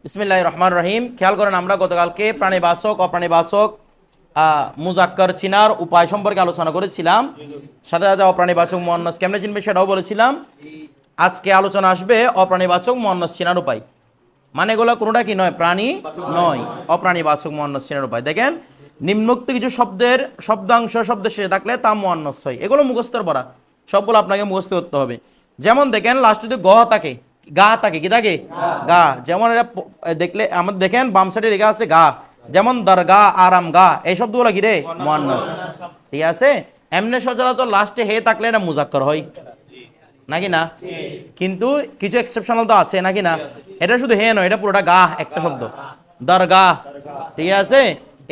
বিসমিল্লাহির রহমানির রহিম। খেয়াল করেন, আমরা গতকালকে প্রাণীবাচক অপ্রাণীবাচক মুজাক্কার চিনার উপায় সম্পর্কে আলোচনা করেছিলাম। সাথে সাথে অপ্রাণীবাচক মুয়ান্নাস কেমনে চিনবে সেটাও বলেছিলাম। আজকে আলোচনা আসবে অপ্রাণীবাচক মুয়ান্নাস চিনার উপায়। মানে এগুলো কোনোটা কি নয়, প্রাণী নয়, অপ্রাণীবাচক মুয়ান্নাস চিনার উপায়। দেখেন, নিম্নোক্ত কিছু শব্দের শব্দাংশ শব্দ শেষে থাকলে তা মুয়ান্নাস হয়। এগুলো মুখস্থের পড়া, সবগুলো আপনাকে মুখস্থ করতে হবে। যেমন দেখেন, লাস্ট যদি গ থাকে, গা থাকে, কি থাকে? গা। যেমন এটা দেখলে আমাদের দেখেন বাম সাইডে লেখা আছে গা। যেমন দরগা, আরাম গা, এই শব্দগুলো কি রে? মুয়ান্নাস। ঠিক আছে। এমনি সচরাচর লাস্টে হে থাকলে এটা মুজাক্কার হয়, নাকি না? কিন্তু কিছু এক্সেপশনাল তো আছে, নাকি না? এটা শুধু হে নয়, এটা পুরোটা গা, একটা শব্দ, দরগা। ঠিক আছে।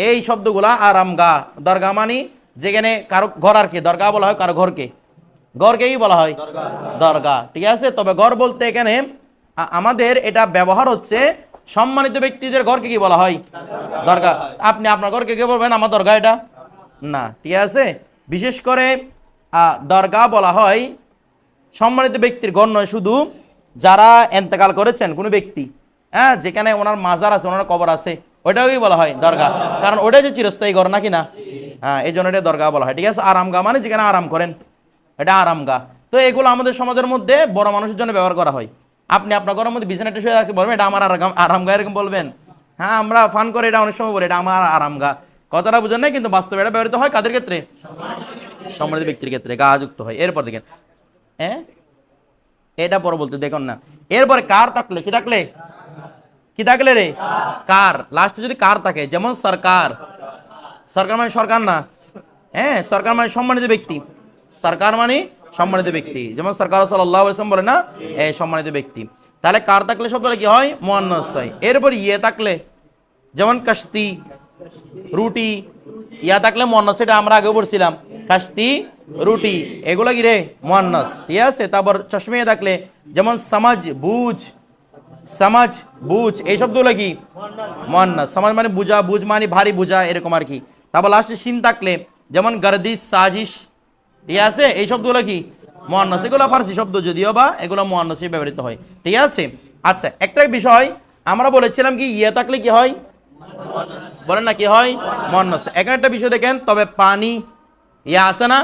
এই শব্দগুলা আরাম গা, দরগা মানি যেখানে কারো ঘর, আর কি দরগা বলা হয়, কারো ঘরকে, ঘরকেই বলা হয় দরগা। ঠিক আছে। তবে ঘর বলতে এখানে আমাদের এটা ব্যবহার হচ্ছে সম্মানিত ব্যক্তিদের ঘরকে কি বলা হয়? দরগা। আপনি আপনার ঘরকে কে বলবেন? আমার দরগা এটা না। ঠিক আছে। বিশেষ করে দরগা বলা হয় সম্মানিত ব্যক্তির ঘর নয়, শুধু যারা এন্তেকাল করেছেন কোনো ব্যক্তি, হ্যাঁ, যেখানে ওনার মাজার আছে, ওনার কবর আছে, ওইটাকেই বলা হয় দরগা। কারণ ওটা যে চিরস্থায়ী ঘর, নাকি না? হ্যাঁ, এই জন্য এটা দরগা বলা হয়। ঠিক আছে। আরামগা মানে যেখানে আরাম করেন, এটা আরামগা। তো এগুলো আমাদের সমাজের মধ্যে বড় মানুষের জন্য ব্যবহার করা হয়। আপনি আপনার ঘরের মধ্যে বিছানাটা শুয়ে আছে, বলবেন এটা আমার আরামগা, এরকম বলবেন? হ্যাঁ, আমরা ফান করে এটা অনেক সময় বলি এটা আমার আরামগা। কথাটা বুঝেন না, কিন্তু বাস্তবে এটা ব্যবহৃত হয় কাদের ক্ষেত্রে? সম্মানিত ব্যক্তির ক্ষেত্রে গা যুক্ত হয়। এরপর দেখেন, হ্যাঁ, এটা পরে বলতে দেখুন না। এরপরে কার থাকলে, কি থাকলে, কি থাকলে রে? কার। লাস্টে যদি কার থাকে, যেমন সরকার, সরকার মানে সরকার না, হ্যাঁ, সরকার মানে সম্মানিত ব্যক্তি, সরকার মানে সম্মানিত ব্যক্তি, যেমন সরকার সাল্লাল্লাহু আলাইহি ওয়াসাল্লাম বলে না, এই সম্মানিত ব্যক্তি। তাহলে কার থাকলে শব্দটা কি হয়? মুয়ান্নাস হয়। এরপর ইয়ে থাকলে, যেমন কাশতি, রুটি, ইয়া থাকলে মুয়ান্নাস, এটা আমরা আগেও পড়ছিলাম, কাশতি, রুটি, এগুলো কি রে? মুয়ান্নাস। ঠিক আছে। তারপর চশমে থাকলে, যেমন সমাজ, বুঝ, সমাজ, বুঝ, এই শব্দগুলো কি? মুয়ান্নাস। সমাজ মানে বুঝা, বুঝ মানে ভারী বুঝা, এরকম আর কি। তারপর লাস্টে শিন থাকলে, যেমন গর্দিশ, সাজিশ, ঠিক আছে, এই শব্দগুলো কি? মুয়ান্নাস। এগুলো ফার্সি শব্দ যদিও বা এগুলো মুয়ান্নাসে ব্যবহৃত হয়। ঠিক আছে। আচ্ছা, একটা বিষয় আমরা বলেছিলাম কি, ইয়ে থাকলে কি হয়? বলেন না, কি হয়? মুয়ান্নাস। এখানে একটা বিষয় দেখেন, তবে পানি, ইয়া আছে না,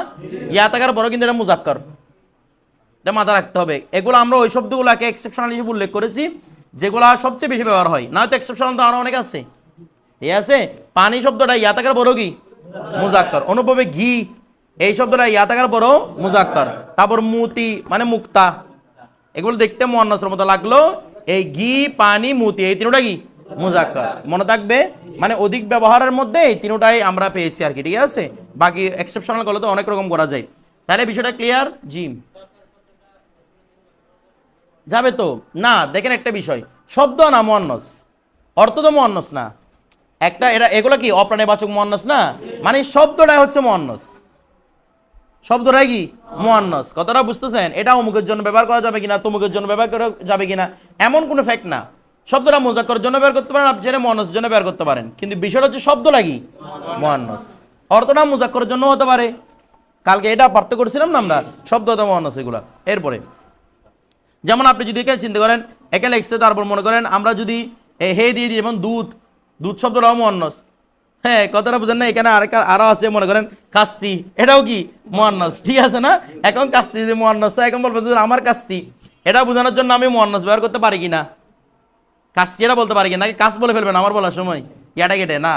ইয়া থাকার পরও কিন্তু এটা মুজাক্কার, এটা মাথা রাখতে হবে। এগুলো আমরা ওই শব্দগুলোকে এক্সেপশনাল হিসেবে উল্লেখ করেছি, যেগুলো সবচেয়ে বেশি ব্যবহার হয়, না হয়তো এক্সেপশনাল তো আরো অনেক আছে। ঠিক আছে। পানি শব্দটা ইয়া থাকার পরও কি? মুজাক্কার। অনুভবে ঘি, এই শব্দটা ইয়া থাকার পরও মুজাক্কার। তারপর মুতি মানে মুক্তা, এগুলো দেখতে মুয়ান্নাসের মতো লাগলো, এই ঘি, পানি, মুতি, এই তিনটা কি? মুজাক্কার। মনে থাকবে, মানে অধিক ব্যবহারের মধ্যে এই তিনটাই আমরা পেয়েছি আর কি। ঠিক আছে। বাকি এক্সেপশনাল গুলো তো অনেক রকম করা যায়। তাহলে বিষয়টা ক্লিয়ার? জি, যাবে তো না। দেখেন, একটা বিষয়, শব্দ না মুয়ান্নাস, অর্থ তো মুয়ান্নাস না একটা। এগুলো কি অপ্রাণীবাচক মুয়ান্নাস না, মানে শব্দটাই হচ্ছে মুয়ান্নাস, শব্দটাই কি? মুয়ান্নাস। কথাটা বুঝতেছেন? এটা অমুকের জন্য ব্যবহার করা যাবে কিনা, তমুকের জন্য ব্যবহার করা যাবে কিনা, এমন কোনো ফ্যাক্ট না। শব্দটা মুজাক্কারের জন্য ব্যবহার করতে পারেন, আপনি যেটা মুয়ান্নাসের জন্য ব্যবহার করতে পারেন, কিন্তু বিষয়টা হচ্ছে শব্দটা কি? মুয়ান্নাস। অর্থটা মুজাক্কারের জন্য হতে পারে, কালকে এটা পার্থক্য করেছিলাম না আমরা, শব্দ হতে মুয়ান্নাস এগুলা। এরপরে যেমন আপনি যদি এখানে চিন্তা করেন, এখানে লিখছে, তারপর মনে করেন আমরা যদি হে দিয়ে দিই, যেমন দুধ, দুধ শব্দটাও মুয়ান্নাস। হ্যাঁ, কথাটা বুঝেন না? এখানে আরো আছে, মনে করেন কাস্তি, এটাও কি? মুয়ান্নাস। ঠিক আছে না? এখন কাস্তি যদি মুয়ান্নাস, এখন বলবেন আমার কাস্তি, এটা বোঝানোর জন্য আমি মুয়ান্নাস ব্যবহার করতে পারি কিনা? কাস্তি এটা বলতে পারি কিনা? নাকি কাজ বলে ফেলবেন আমার বলার সময়? এটা কেটে না,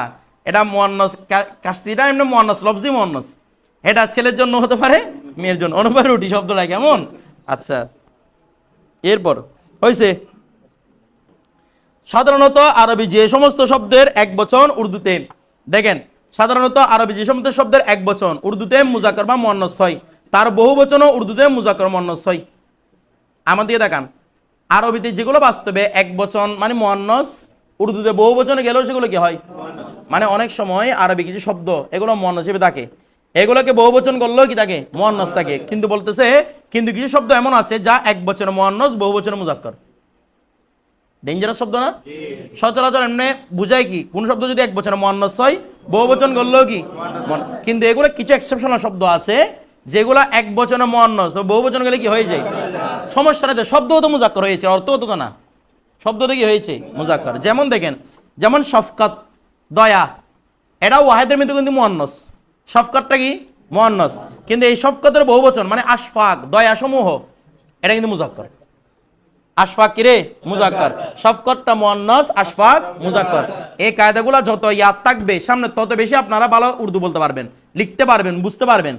এটা মুয়ান্নাস। কাস্তিটা এমনি মুয়ান্নাস, লফজি মুয়ান্নাস। এটা ছেলের জন্য হতে পারে, মেয়ের জন্য। অনুপায় রুটি শব্দটা কেমন? আচ্ছা, এরপর হয়েছে সাধারণত আরবি যে সমস্ত শব্দের এক বচন উর্দুতে, দেখেন, সাধারণত আরবি যে সমস্ত শব্দের এক বচন উর্দুতে মুজাক্কার বা মুয়ান্নাস হয়, তার বহু বচনও উর্দুতে মুজাক্কার মুয়ান্নাস হয়। আমাদের দেখান, আরবিতে যেগুলো বাস্তবে এক বচন মানে মুয়ান্নাস, উর্দুতে বহু বচনে গেলেও সেগুলো কি হয়? মানে অনেক সময় আরবি কিছু শব্দ এগুলো মুয়ান্নাস হিসেবে থাকে, এগুলোকে বহু বচন করলেও কি থাকে? মুয়ান্নাস থাকে। কিন্তু বলতেছে, কিন্তু কিছু শব্দ এমন আছে যা এক বচনে মুয়ান্নাস, বহু বচনে মুজাক্কার। ডেঞ্জারাস শব্দ না? সচরাচর এমনি বুঝায় কি, কোন শব্দ যদি এক বচনে মুয়ান্নাস হয়, বহু বচন করলেও কি? কিন্তু এগুলো কিছু এক্সেপশনাল শব্দ আছে যেগুলো এক বচনে মুয়ান্নাস, তো বহু বচন গেলে কি হয়ে যায়? সমস্যা নেই, শব্দ তো মুজাক্কার হয়েছে, অর্থ তো না। শব্দ থেকে হয়েছে মুজাক্কার। যেমন দেখেন, যেমন শফকাত, দয়া, এটাও ওয়াহেদের মধ্যে কিন্তু মুয়ান্নাস। শফকাতটা কি মুয়ান্নাস, কিন্তু এই শফকাতের বহুবচন মানে আশফাক, দয়া সমূহ, এটা কিন্তু মুজাক্কার। আশফাক কিরে মুজাক্কার, শফকতটা মুয়ান্নাস, আশফাক মুজাক্কার। এই কায়দাগুলো যত ইয়াদ থাকবে সামনে তত বেশি আপনারা ভালো উর্দু বলতে পারবেন, লিখতে পারবেন, বুঝতে পারবেন।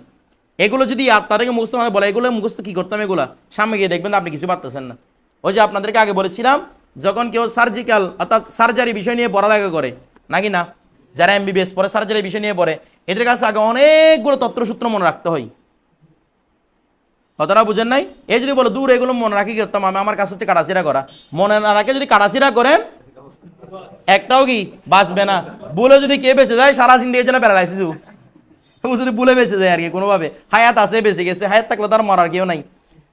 এগুলো যদি ইয়াদ তাদেরকে মুখস্থ মানে বলে, এগুলো মুখস্থ কি করতাম, এগুলা সামনে গিয়ে দেখবেন আপনি কিছু পারতেছেন না। ওই যে আপনাদেরকে আগে বলেছিলাম, যখন কেউ সার্জিক্যাল অর্থাৎ সার্জারি বিষয় নিয়ে পড়ালেখা করে নাকি না, যারা এমবিবিএস পড়ে সার্জারি বিষয় নিয়ে পড়ে, এদের কাছে আগে অনেকগুলো তত্ত্বসূত্র মনে রাখতে হয়। কথাটা বুঝেন নাই? এই যদি বলো দূর এগুলো মনে রাখি করতাম আমি, আমার কাছে হচ্ছে কাটাছিরা করা, মনে না রাখে যদি কাটাছিরা করেন একটাও কি বাঁচবে না। বলে যদি কে বেঁচে যায় সারা জিন্দেগির জন্য প্যারালাইসিস, যদি বলে বেঁচে যায় আর কি কোনোভাবে, হায়াত আছে বেঁচে গেছে, হায়াত থাকলে তার মরার কেউ নাই,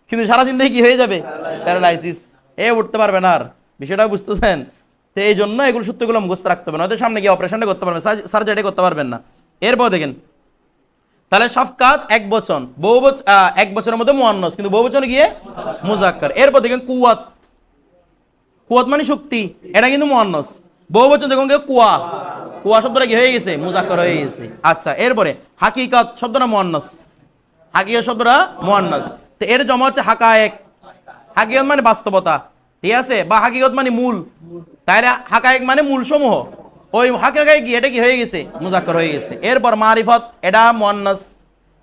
কিন্তু সারা জিন্দেগি কি হয়ে যাবে প্যারালাইসিস, উঠতে পারবে না আর। বিষয়টা বুঝতেছেন? তো এই জন্য এগুলো সত্যগুলো মুখস্থ রাখতে হবে, নয়তো সামনে গিয়ে অপারেশনটা করতে পারবেন, সার্জারি করতে পারবেন না। এরপর দেখেন, তাহলে শফকাত এক বচন, বহুবচন এক বছরের মধ্যে মুয়ান্নাস, কিন্তু বহুবচনে গিয়ে মুজাক্কার। এরপর দেখেন কুওয়াত, কুওয়াত মানে শক্তি, এটা কিন্তু মুয়ান্নাস। বহুবচন দেখুন কুয়া, কুয়া শব্দটা কি হয়ে গেছে মুজাক্কার হয়ে গেছে। আচ্ছা, এরপরে হাকিকাত শব্দটা মুয়ান্নাস, হাকিকাত শব্দটা মুয়ান্নাস। তো এর জমা হচ্ছে হাকায়েক, হাকিকাত মানে বাস্তবতা, ঠিক আছে, বা হাকিকত মানে মূল, তাইলে হাকায়েক মানে মূল সমূহ, ওই হাকায়েক কি এটা কি হয়ে গেছে মুজাক্কার হয়ে গেছে। এরপর মারিফত, এটা মুয়ান্নাস,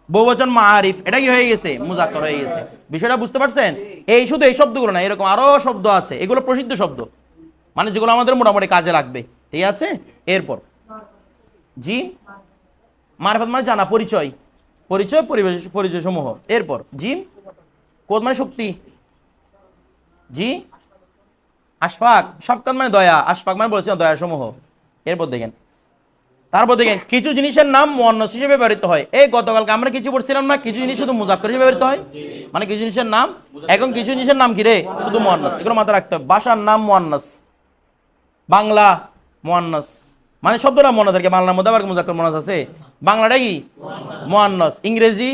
বহুবচন মারিফ, এটা কি হয়ে গেছে মুজাক্কার হয়ে গেছে। বিষয়টা বুঝতে পারছেন? এই শুধু এই শব্দগুলো না, এরকম আরো শব্দ আছে, এগুলো প্রসিদ্ধ শব্দ, মানে যেগুলো আমাদের মোটামুটি কাজে লাগবে, ঠিক আছে। এরপর জি মারিফত মানে জানা, পরিচয়, পরিচয় পরিবেশ পরিচয় সমূহ। এরপর জি কোদ মানে শক্তি, জি আশফাক, শফকাত মানে দয়া, আশফাক মানে বলেছেন দয়া সমূহ। এরপর দেখেন, তারপর দেখেন কিছু জিনিসের নাম মুয়ান্নাস হিসেবে ব্যবহৃত হয়। এই গতকালকে আমরা কিছু পড়ছিলাম না, কিছু জিনিস শুধু মুজাক্কার হিসেবে ব্যবহৃত হয়, মানে কিছু জিনিসের নাম, এখন কিছু জিনিসের নাম কি রে শুধু মুয়ান্নাস, এগুলো মাথায় রাখতে হবে। ভাষার নাম মুয়ান্নাস, বাংলা মুয়ান্নাস, মানে শব্দটা মনে থাকে, বাংলার মধ্যে আবার মুজাক্কার মুয়ান্নাস আছে, বাংলাটা কি মুয়ান্নাস, ইংরেজি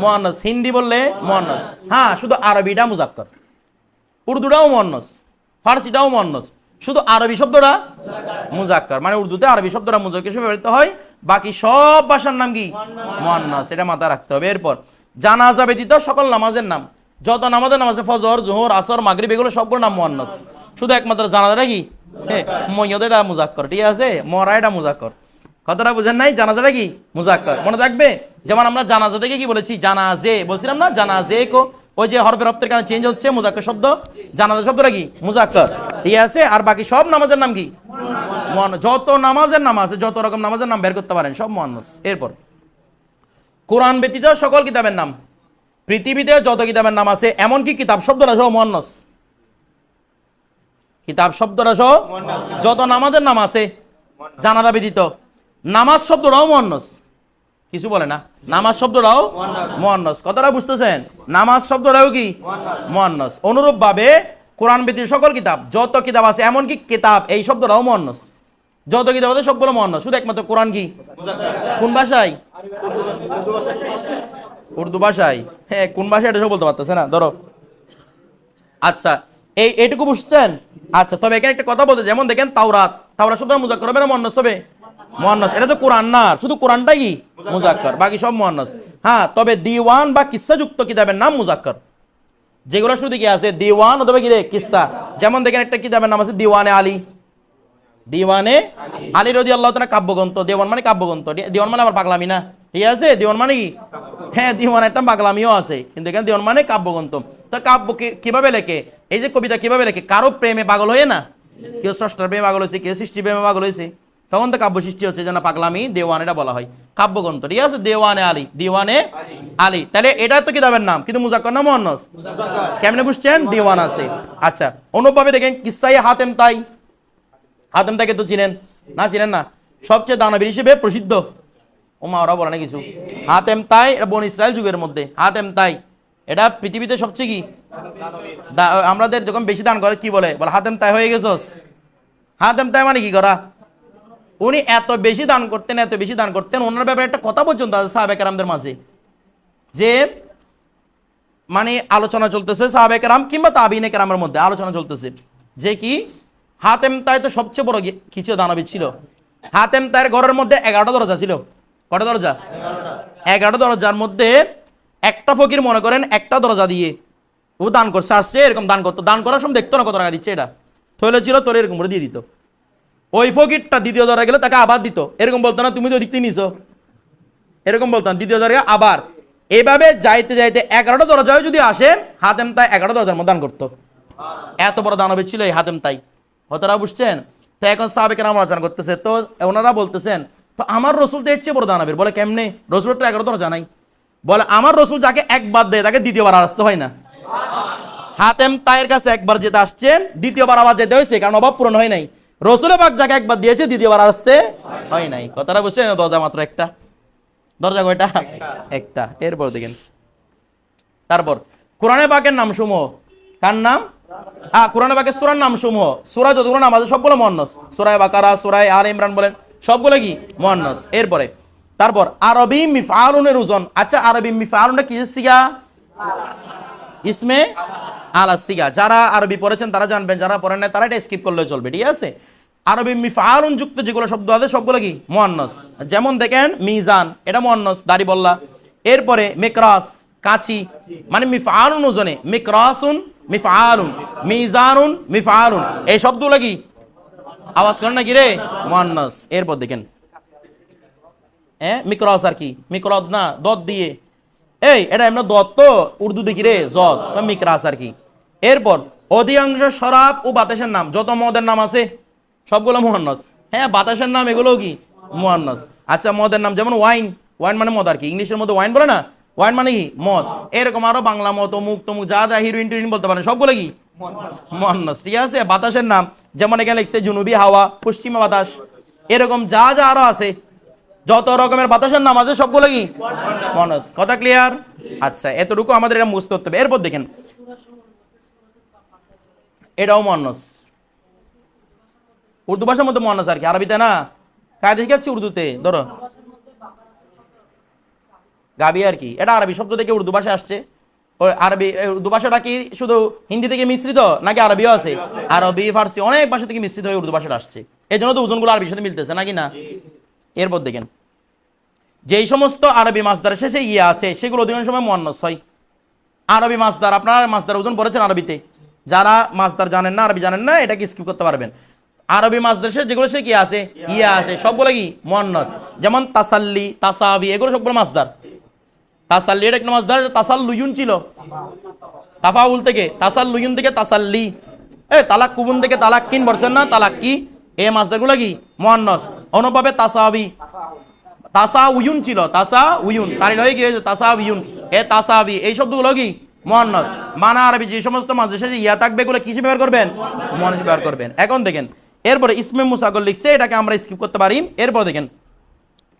মুয়ান্নাস, হিন্দি বললে মুয়ান্নাস, হ্যাঁ শুধু আরবিটা মুজাক্কার, উর্দুটাও মুয়ান্নাস, ফার্সিটাও মুয়ান্নাস, শুধু আরবি শব্দটা মুজাক্কার, মানে উর্দুতে আরবি শব্দটা মুজাক্কার হিসেবে ব্যবহৃত হয়, বাকি সব ভাষার নাম কি মুয়ান্নাস, এটা মাথায় রাখতে হবে। এরপর জানাজা ব্যতীত সকল নামাজের নাম, যত নামাজের নাম আছে ফজর, জোহর, আসর, মাগরিব, এগুলো সবগুলো নাম মুয়ান্নাস, শুধু একমাত্র জানাজাটা কি মইয়দ, এটা মুজাক্কার, ঠিক আছে, মরা এটা মুজাক্কার। কথাটা বুঝেন নাই? জানাজাটা কি মুজাক্কার, মনে থাকবে। যেমন আমরা জানাজা থেকে কি বলেছি, জানাজে বলছিলাম না, জানাজে কো, ওই যে হরফের রপ্তের কারণে চেঞ্জ হচ্ছে, মুজাক্কার শব্দ, জানাজা শব্দটা কি মুজাক্কার, ঠিক আছে। আর বাকি সব নামাজের নাম কি মুয়ান্নাস, যত নামাজের নাম আছে, যত রকম নামাজের নাম বের করতে পারেন সব মুয়ান্নাস। এরপর কোরআন ব্যতীত সকল কিতাবের নাম, পৃথিবীতে যত কিতাবের নাম আছে, এমনকি কিতাব শব্দটা সহ মুয়ান্নাস, কিতাব শব্দটা সহ যত নামাজের নাম আছে জানাজা ব্যতীত, নামাজ শব্দটাও মুয়ান্নাস, কিছু বলে না, নামাজ শব্দটাও মুয়ান্নাস। কথাটা বুঝতেছেন? নামাজ শব্দটাও কি মুয়ান্নাস। অনুরূপ ভাবে কোরআন ব্যতীত সকল কিতাব, যত কিতাব আছে, এমনকি কিতাব এই শব্দটাও মুয়ান্নাস, যত কিতাব আছে সবগুলো মুয়ান্নাস, শুধু একমাত্র কোরআন কি কোন ভাষায়, উর্দু ভাষায়, হ্যাঁ কোন ভাষায় এটা সব বলতে পারতেছে না, ধরো। আচ্ছা এইটুকু বুঝছেন? আচ্ছা, তবে এখানে একটা কথা বলতে, যেমন দেখেন তাওরাত, তাওরাত শব্দ মুজাক্কার হবে না মুয়ান্নাস হবে? মুয়ান্নাস, এটা তো কোরআন না, শুধু কোরআনটাই কি মুজাক্কার, বাকি সব মুয়ান্নাস। হ্যাঁ, তবে দিওয়ান বা কিসসাযুক্ত কিতাবের নাম মুজাক্কার, যেগুলো শুধু কি আছে দিওয়ান অথবা কি রে কিসসা। যেমন দেখেন একটা কিতাবের নাম আছে দিওয়ানে আলী, দিওয়ানে আলী রাদিয়াল্লাহু তাআলা কাব্যগ্রন্থ, দিওয়ান মানে কাব্যগ্রন্থ, দিওয়ান মানে আবার পাগলামি না, ঠিক আছে, দিওয়ান মানে কি, হ্যাঁ দিওয়ান একটা পাগলামিও আছে, কিন্তু এখানে দিওয়ান মানে কাব্যগ্রন্থ। তো কাব্য কিভাবে লেখে, এই যে কবিতা কিভাবে লেখে, কারো প্রেমে পাগল হয়ে না, কেউ স্রষ্টার প্রেমে পাগল হয়েছে, কেউ সৃষ্টির প্রেমে পাগল হয়েছে, তখন তো কাব্য সৃষ্টি হচ্ছে, যেন পাগলামি, দেওয়ান এটা বলা হয়, কাব্যগ্রন্থ, ঠিক আছে, দেওয়ানে আলী, দিওয়ানে আলী। তাহলে এটা তো কিতাবের নাম, কিন্তু মুজাক্কার না মুয়ান্নাস, কেমনে বুঝছেন? দিওয়ান আছে। আচ্ছা, অনুরূপভাবে দেখেন কিসসায়ে হাতেম তাই, হাতেম তাইকে তো চিনেন না, চিনেন না, সবচেয়ে দানবীর হিসেবে প্রসিদ্ধ, ওমা ওরা বলে না কিছু, হাতেম তাই, এটা বনি ইসরায়েল যুগের মধ্যে, হাতেম তাই এটা পৃথিবীতে সবচেয়ে কি, আমাদের যখন বেশি দান করে কি বলে, হাতেম তাই হয়ে গেছস। হাতেম তাই মানে কি করা, উনি এত বেশি দান করতেন, এত বেশি দান করতেন, ওনার ব্যাপারে একটা কথা পর্যন্ত আছে সাহাবায়ে কেরামদের মাঝে, যে মানে আলোচনা চলতেছে সাহাবায়ে কেরাম কিংবা তাবিঈনে কেরামের মধ্যে আলোচনা চলতেছে, যে কি হাতেম তাই তো সবচেয়ে বড় কিছু দানবী ছিল। হাতেম তাইয়ের ঘরের মধ্যে 11টা দরজা ছিল। কটা দরজা? 11টা দরজার মধ্যে একটা ফকির মনে করেন একটা দরজা দিয়ে ও দান করছে, আসছে এরকম দান করতো, দান করার সময় দেখতো না কত টাকা দিচ্ছে, এটা থইলে ছিল তোর এরকম করে দিয়ে দিত। ওই ফকিরটা দ্বিতীয় দরজা গেলে তাকে আবার দিত, এরকম বলতো না তুমি তো দিকতে নিছো, এরকম বলতাম দ্বিতীয় দরজা আবার। এইভাবে যাইতে যাইতে 11টা দরজায় যদি আসে হাতেম তাই 11টা দরজার মধ্যে দান করতো। এত বড় দানবী ছিল এই হাতেম তাই। হতরা বুঝছেন? তো এখন সাহাবায়ে কেরাম আলোচনা করতেছে, তো ওনারা বলতেছেন তো আমার রসুল তো এর চেয়ে বড় দানবীর। বলে কেমনে? রসুলের তো 11 দরজা নাই। বলে আমার রসুল যাকে একবার দেয় তাকে দ্বিতীয়বার আর আসতে হয় না। হাতেম তাইয়ের কাছে একবার যেতে আসছে, দ্বিতীয়বার আবার যেতে হয়েছে, কারণ অভাব পূরণ হয় নাই। রসুলের পাক যাকে একবার দিয়েছে দ্বিতীয়বার আসতে হয় নাই। কথাটা বুঝছেন? দরজা মাত্র একটা। দরজা কয়টা? একটা। এরপর দেখেন, তারপর কোরআনে পাকের নাম সমূহ, কার নাম? কোরআনে পাকের সূরার নাম সমূহ, সূরা যতগুলো নাম আছে সবগুলো মুয়ান্নাস। সূরা বাকারা, সূরা আলে ইমরান বলেন সবগুলো কি মুয়ান্নাস। এরপরে তারপর আরবি মিফআলুনের ওজন। আচ্ছা, আরবি মিফআলুনটা কিসের সিগা? ইসমে আলা সিগা। যারা আরবি পড়েছেন তারা জানবেন, যারা পড়েন না তারা এটা স্কিপ করলে চলবে, ঠিক আছে? আরবি মিফআলুন যুক্ত যেগুলো শব্দ আছে সবগুলো কি মুয়ান্নাস। যেমন দেখেন মিজান, এটা মুয়ান্নাস, দাড়ি বল্লা। এরপরে মিকরাস, কাঁচি, মানে মিফআলুন ওজনে, মিকরাসুন মিফআলুন, মিজানুন মিফআলুন, এই শব্দগুলো কি আওয়াজ করেন না কি রে? মুয়ান্নাস। এরপর দেখেন মিকরাস আর কি, মিকরাদ না দত দিয়ে, এটা এমন দত তো উর্দু দেখি রে জত, মিকরাস আর কি। এরপর অধিকাংশ শরাব ও বাতাসের নাম, যত মদের নাম আছে সবগুলো মুয়ান্নাস। বাতাসের নাম এগুলো কি মুয়ান্নাস। আচ্ছা, মদের নাম যেমন ওয়াইন, ওয়াইন মানে মদ আর কি, ইংলিশের মধ্যে ওয়াইন বলে না, ওয়াইন মানে কি মদ। এরকম আরো বাংলা মত অমুক তমুক যা যা হিরোইন টিরোইন বলতে পারেন সবগুলো কি মুয়ান্নাস, ঠিক আছে? বাতাসের নাম যেমন এখানে লিখছে জুনুবি হাওয়া, পশ্চিমা বাতাস, এরকম যা যা আরো আছে যত রকমের বাতাসের নাম আছে সবগুলো কি মুয়ান্নাস। কথা ক্লিয়ার? আচ্ছা, এতটুকু আমাদের এটা মুখস্থ করতে হবে। এরপর দেখেন এটাও মুয়ান্নাস, উর্দু ভাষার মধ্যে মুয়ান্নাস আর কি, আরবিতে না। কায়দা শিখাচ্ছি উর্দুতে, ধরো গাবি আর কি, এটা আরবি শব্দ থেকে উর্দু ভাষায় আসছে। আরবি উর্দু ভাষাটা কি শুধু হিন্দি থেকে মিশ্রিত নাকি আরবিও আছে? আরবি, ফার্সি, অনেক ভাষা থেকে মিশ্রিত হয়ে উর্দু ভাষাটা আসছে, এই জন্য তো ওজনগুলো আরবির সাথে মিলতেছে নাকি না। এরপর দেখেন যেই সমস্ত আরবি মাসদার শেষে ইয়া আছে সেগুলো অধিকাংশ সময় মুয়ান্নাস হয়। আরবি মাসদার, আপনারা মাসদার ওজন পড়েছেন আরবিতে, যারা মাসদার জানেন না, আরবি জানেন না, এটাকে স্কিপ করতে পারবেন। আরবি মাসদার শেষে যেগুলো সে কি আছে ইয়া আছে সবগুলো কি মুয়ান্নাস। যেমন তাসাল্লি, তাসাবি, এগুলো সবগুলো মাসদার। তাসাল্লি এটা একটা মাসদার, তাসাল্লুয়ুন ছিল তাফাউল থেকে, তাসাল্লুয়ুন থেকে তাসাল্লি, তালাক কুবুন থেকে তালাক্কিন বলছেন না, তালাক্কি, এই মাসদারগুলো কি মুয়ান্নাস। অনুভাবে তাসাবি, তাসাউয়ুন ছিল, তাসাউয়ুন তারিল হয়ে গিয়েছে তাসাউয়ুন, তাসাবি, এই শব্দগুলো কি মুয়ান্নাস। মানা আরবি যে সমস্ত মাসদার শেষে ইয়া থাকবে এগুলো কিসে ব্যবহার করবেন? মুয়ান্নাস ব্যবহার করবেন। এখন দেখেন এরপরে ইসমে মুসাগল লিখছে, এটাকে আমরা স্কিপ করতে পারি। এরপর দেখেন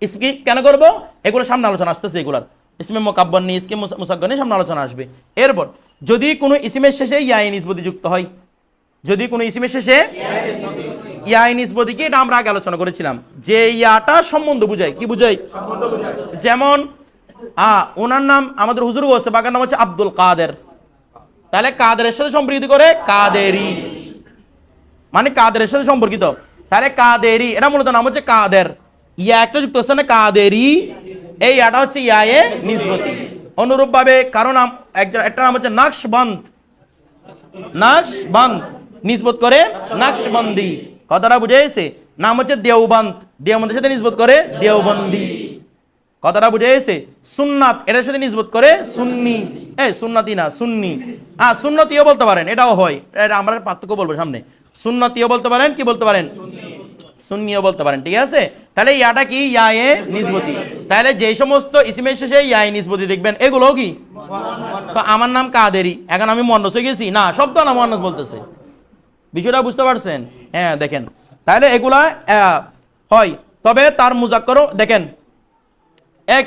স্কিপ কেন করব, এগুলো সামনে আলোচনা আসতেছে, এগুলার ইসমে মুকাব্বার নিয়ে ইসমে মুসাগল নিয়ে সামনে আলোচনা আসবে। এরপর যদি কোনো ইসমের শেষে ইয়ায়ে নিসবতি যুক্ত হয়, যদি কোনো ইসমের শেষে ইয়ায়ে নিসবতি কি, এটা আমরা আগে আলোচনা করেছিলাম, যে ইয়াটা সম্বন্ধ বুঝায়, কি বুঝায়? যেমন ওনার নাম আমাদের হুজুর আছে, বাগার নাম হচ্ছে আব্দুল কাদের, তাহলে কাদেরের সাথে সম্পর্কিত করে কাদেরি, মানে কাদেরের সাথে সম্পর্কিত, তাহলে কাদেরি, এটা মূলত নাম হচ্ছে কাদের, ইয়া একটা যুক্ত হচ্ছে না কাদেরি, এই ইয়াটা হচ্ছে ইয়ায়ে নিসবতি। অনুরূপ ভাবে কারণ একটা নাম হচ্ছে নাকশবন্দ, নাকশবন্দ নিসবত করে নাকশবন্দি, কথাটা বুঝেছে? নাম হচ্ছে দেওবন্দ, দেওবন্দের সাথে নিসবত করে দেওবন্দি, কথাটা বুঝেছে? সুন্নাত, এটার সাথে নিসবত করে সুন্নি, সুন্নাতি না সুন্নি। সুন্নতিও বলতে পারেন, এটাও হয়, এটা আমরা পার্থক্য বলবো সামনে। সুন্নতিও বলতে পারেন, কি বলতে পারেন? সুন্নিও বলতে পারেন, ঠিক আছে? তাহলে ইয়াটা কি ইয়ায়ে নিসবতি, তাহলে যে সমস্ত ইসমের শেষে ইয়ায়ে নিসবতি দেখবেন এগুলো কি। তো আমার নাম কাদেরি, এখন আমি মুয়ান্নাস হয়ে গেছি না, শব্দ না মুয়ান্নাস বলতেছে, বিষয়টা বুঝতে পারছেন? দেখেন তাহলে এগুলা হয়, তবে তার মুজাক্কারও দেখেন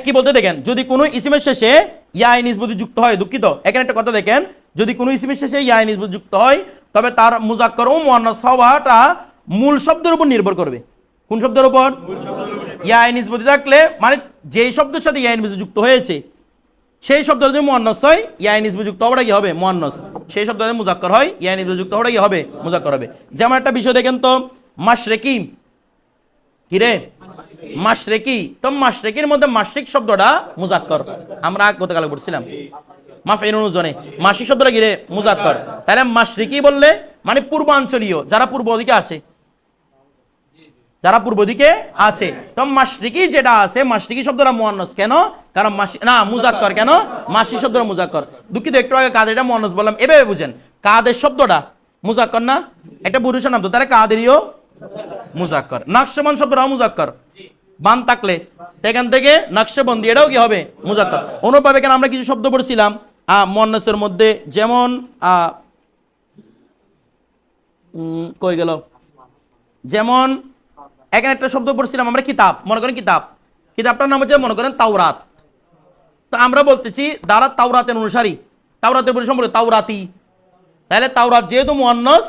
কি বলতে, দেখেন যদি কোনো ইসমের শেষে ইয়ায়ে নিসবতি যুক্ত হয়, দুঃখিত এখানে একটা কথা দেখেন, যদি কোনো ইসমের শেষে ইয়ায়ে নিসবতি যুক্ত হয় তবে তার মুজাক্কার ও মুয়ান্নাস হওয়াটা মূল শব্দের উপর নির্ভর করবে। কোন শব্দের উপর? ইয়ায়ে নিসবতি থাকলে মানে যেই শব্দের সাথে ইয়ায়ে নিসবতি যুক্ত হয়েছে সেই শব্দ যদি মুয়ান্নাস হয় ইয়া নিসবে যুক্ত হওয়াটা কি হবে মুয়ান্নাস, সেই শব্দ যদি মুজাক্কার হয় ইয়া নিসবে যুক্ত হওয়াটা কি হবে মুজাক্কার হবে। যেমন একটা বিষয় দেখেন তো, মাশরিকি কি রে মাশরিকি, তো মাশরিকির মধ্যে মাশরিক শব্দটা মুজাক্কার, আমরা গতকাল পড়ছিলাম মাফইলুন জনে মাশরিক শব্দটা কি রে মুজাক্কার, তাহলে মাশরিকি বললে মানে পূর্বাঞ্চলীয়, যারা পূর্ব দিকে আছে, যারা পূর্ব দিকে আছে। তো মাশরিকি যেটা আছে, মাশরিকি শব্দটা মুয়ান্নাস কেন, কারণ না মুজাক্কার কেন, মাশরিক শব্দটা মুজাক্কার। দুঃখিত একটু আগে কাদেরটা মুয়ান্নাস বললাম, এভাবে বুঝেন, কাদের শব্দটা মুজাক্কার না, একটা পুরুষের নাম তো, তাহলে কাদেরইও মুজাক্কার। নাকশবন্দ শব্দটাও মুজাক্কার, বান থাকলে এখান থেকে নকশবন্দি এটাও কি হবে মুজাক্কার। অনুরূপভাবে এখানে আমরা কিছু শব্দ পড়ছিলাম মুয়ান্নাসের মধ্যে, যেমন কই গেল, যেমন এখানে একটা শব্দ পড়ছিলাম আমরা কিতাব, মনে করেন কিতাব, কিতাবটার নাম হচ্ছে মনে করেন তাওরাত, তো আমরা বলতেছি যারা তাওরাতের অনুসারী, তাওরাতের পরি সম্পর্কে তাওরাতি, তাহলে তাওরাত যেহেতু মুয়ান্নাস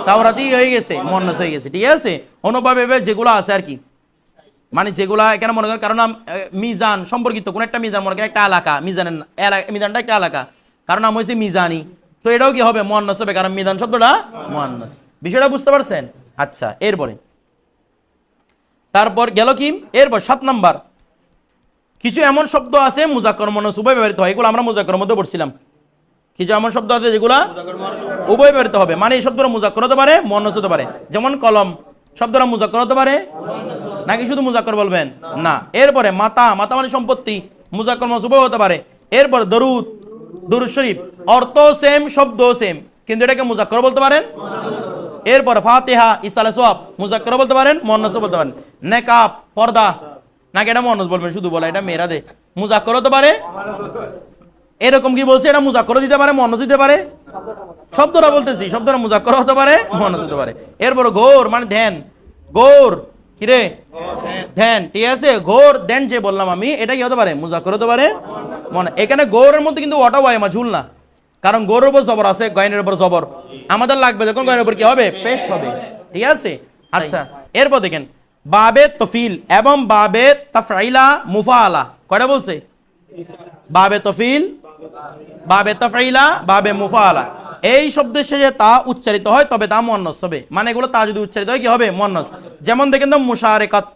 তাওরাতি হয়ে গেছে, মুয়ান্নাস হয়ে গেছে, ঠিক আছে। অনুভাবে যেগুলো আছে আর কি, মানে যেগুলা এখানে মনে করেন, কারণ মিজান সম্পর্কিত কোন একটা মিজান, মনে করেন একটা এলাকা, মিজানটা একটা এলাকা, কারণ নাম হয়েছে মিজানি, তো এটাও কি হবে মুয়ান্নাস হবে, কারণ মিজান শব্দটা মুয়ান্নাস। বিষয়টা বুঝতে পারছেন? আচ্ছা, এরপরে তারপর গেল কি, এরপর 7 নাম্বার, কিছু এমন শব্দ আছে মুজাক্কার মুয়ান্নাস উভয় ব্যবহৃত হয়, এগুলো আমরা মুজাক্কারের মধ্যে পড়ছিলাম। কিছু এমন শব্দ আছে যেগুলা উভয় ব্যবহৃত হবে, মানে এই শব্দটা মুজাক্কার হতে পারে মুয়ান্নাস হতে পারে। যেমন কলম শব্দটা মুজাক্কার হতে পারে নাকি শুধু মুজাক্কার বলবেন না। এরপরে মাতা, মাতা মানে সম্পত্তি, মুজাক্কার মুয়ান্নাস উভয় হতে পারে। এরপর দরুদ, দুরূদ শরীফ, অর্থ সেম শব্দ সেম, কিন্তু এটাকে মুজাক্কার বলতে পারেন। এরপর ফাতিহা ইসালে সওয়াব, মুজাক্কার বলতে পারেন মুয়ান্নাসও বলতে পারেন। নেকাব পর্দা, নাকি এটা মুয়ান্নাস বলবেন, শুধু বলা এটা মেয়েরা দে, মুজাক্কার হতে পারে। এরকম কি বলছে, এটা মুজাক্কার দিতে পারে মুয়ান্নাস দিতে পারে, শব্দটা বলতেছি, শব্দটা মুজাক্কার হতে পারে মুয়ান্নাস হতে পারে। এরপর ঘোর মানে ধ্যান, ঘোর কি রে ধ্যান, ঠিক আছে, ঘোর ধ্যান যে বললাম আমি, এটা কি হতে পারে মুজাক্কার হতে পারে মনে। এখানে গৌরের মধ্যে কিন্তু ওয়াটা ওয়াই মাজহুল না, কারণ গৌরের উপর জবর আছে, গয়নের উপর জবর, আমাদের লাগবে যখন গয়নের উপর কি হবে পেশ হবে, ঠিক আছে। আচ্ছা, এরপর দেখেন বাবে তফিল এবং বাবে তাফঈলা মুফাআলা, কয়টা বলছে? বাবে তফিল, বাবে তাফঈলা, বাবে মুফাআলা, এই শব্দের শেষে তা উচ্চারিত হয় তবে তা মুয়ান্নাস হবে, মানে এগুলো তা যদি উচ্চারিত হয় কি হবে মুয়ান্নাস। যেমন দেখেন তো মুশারিকাত,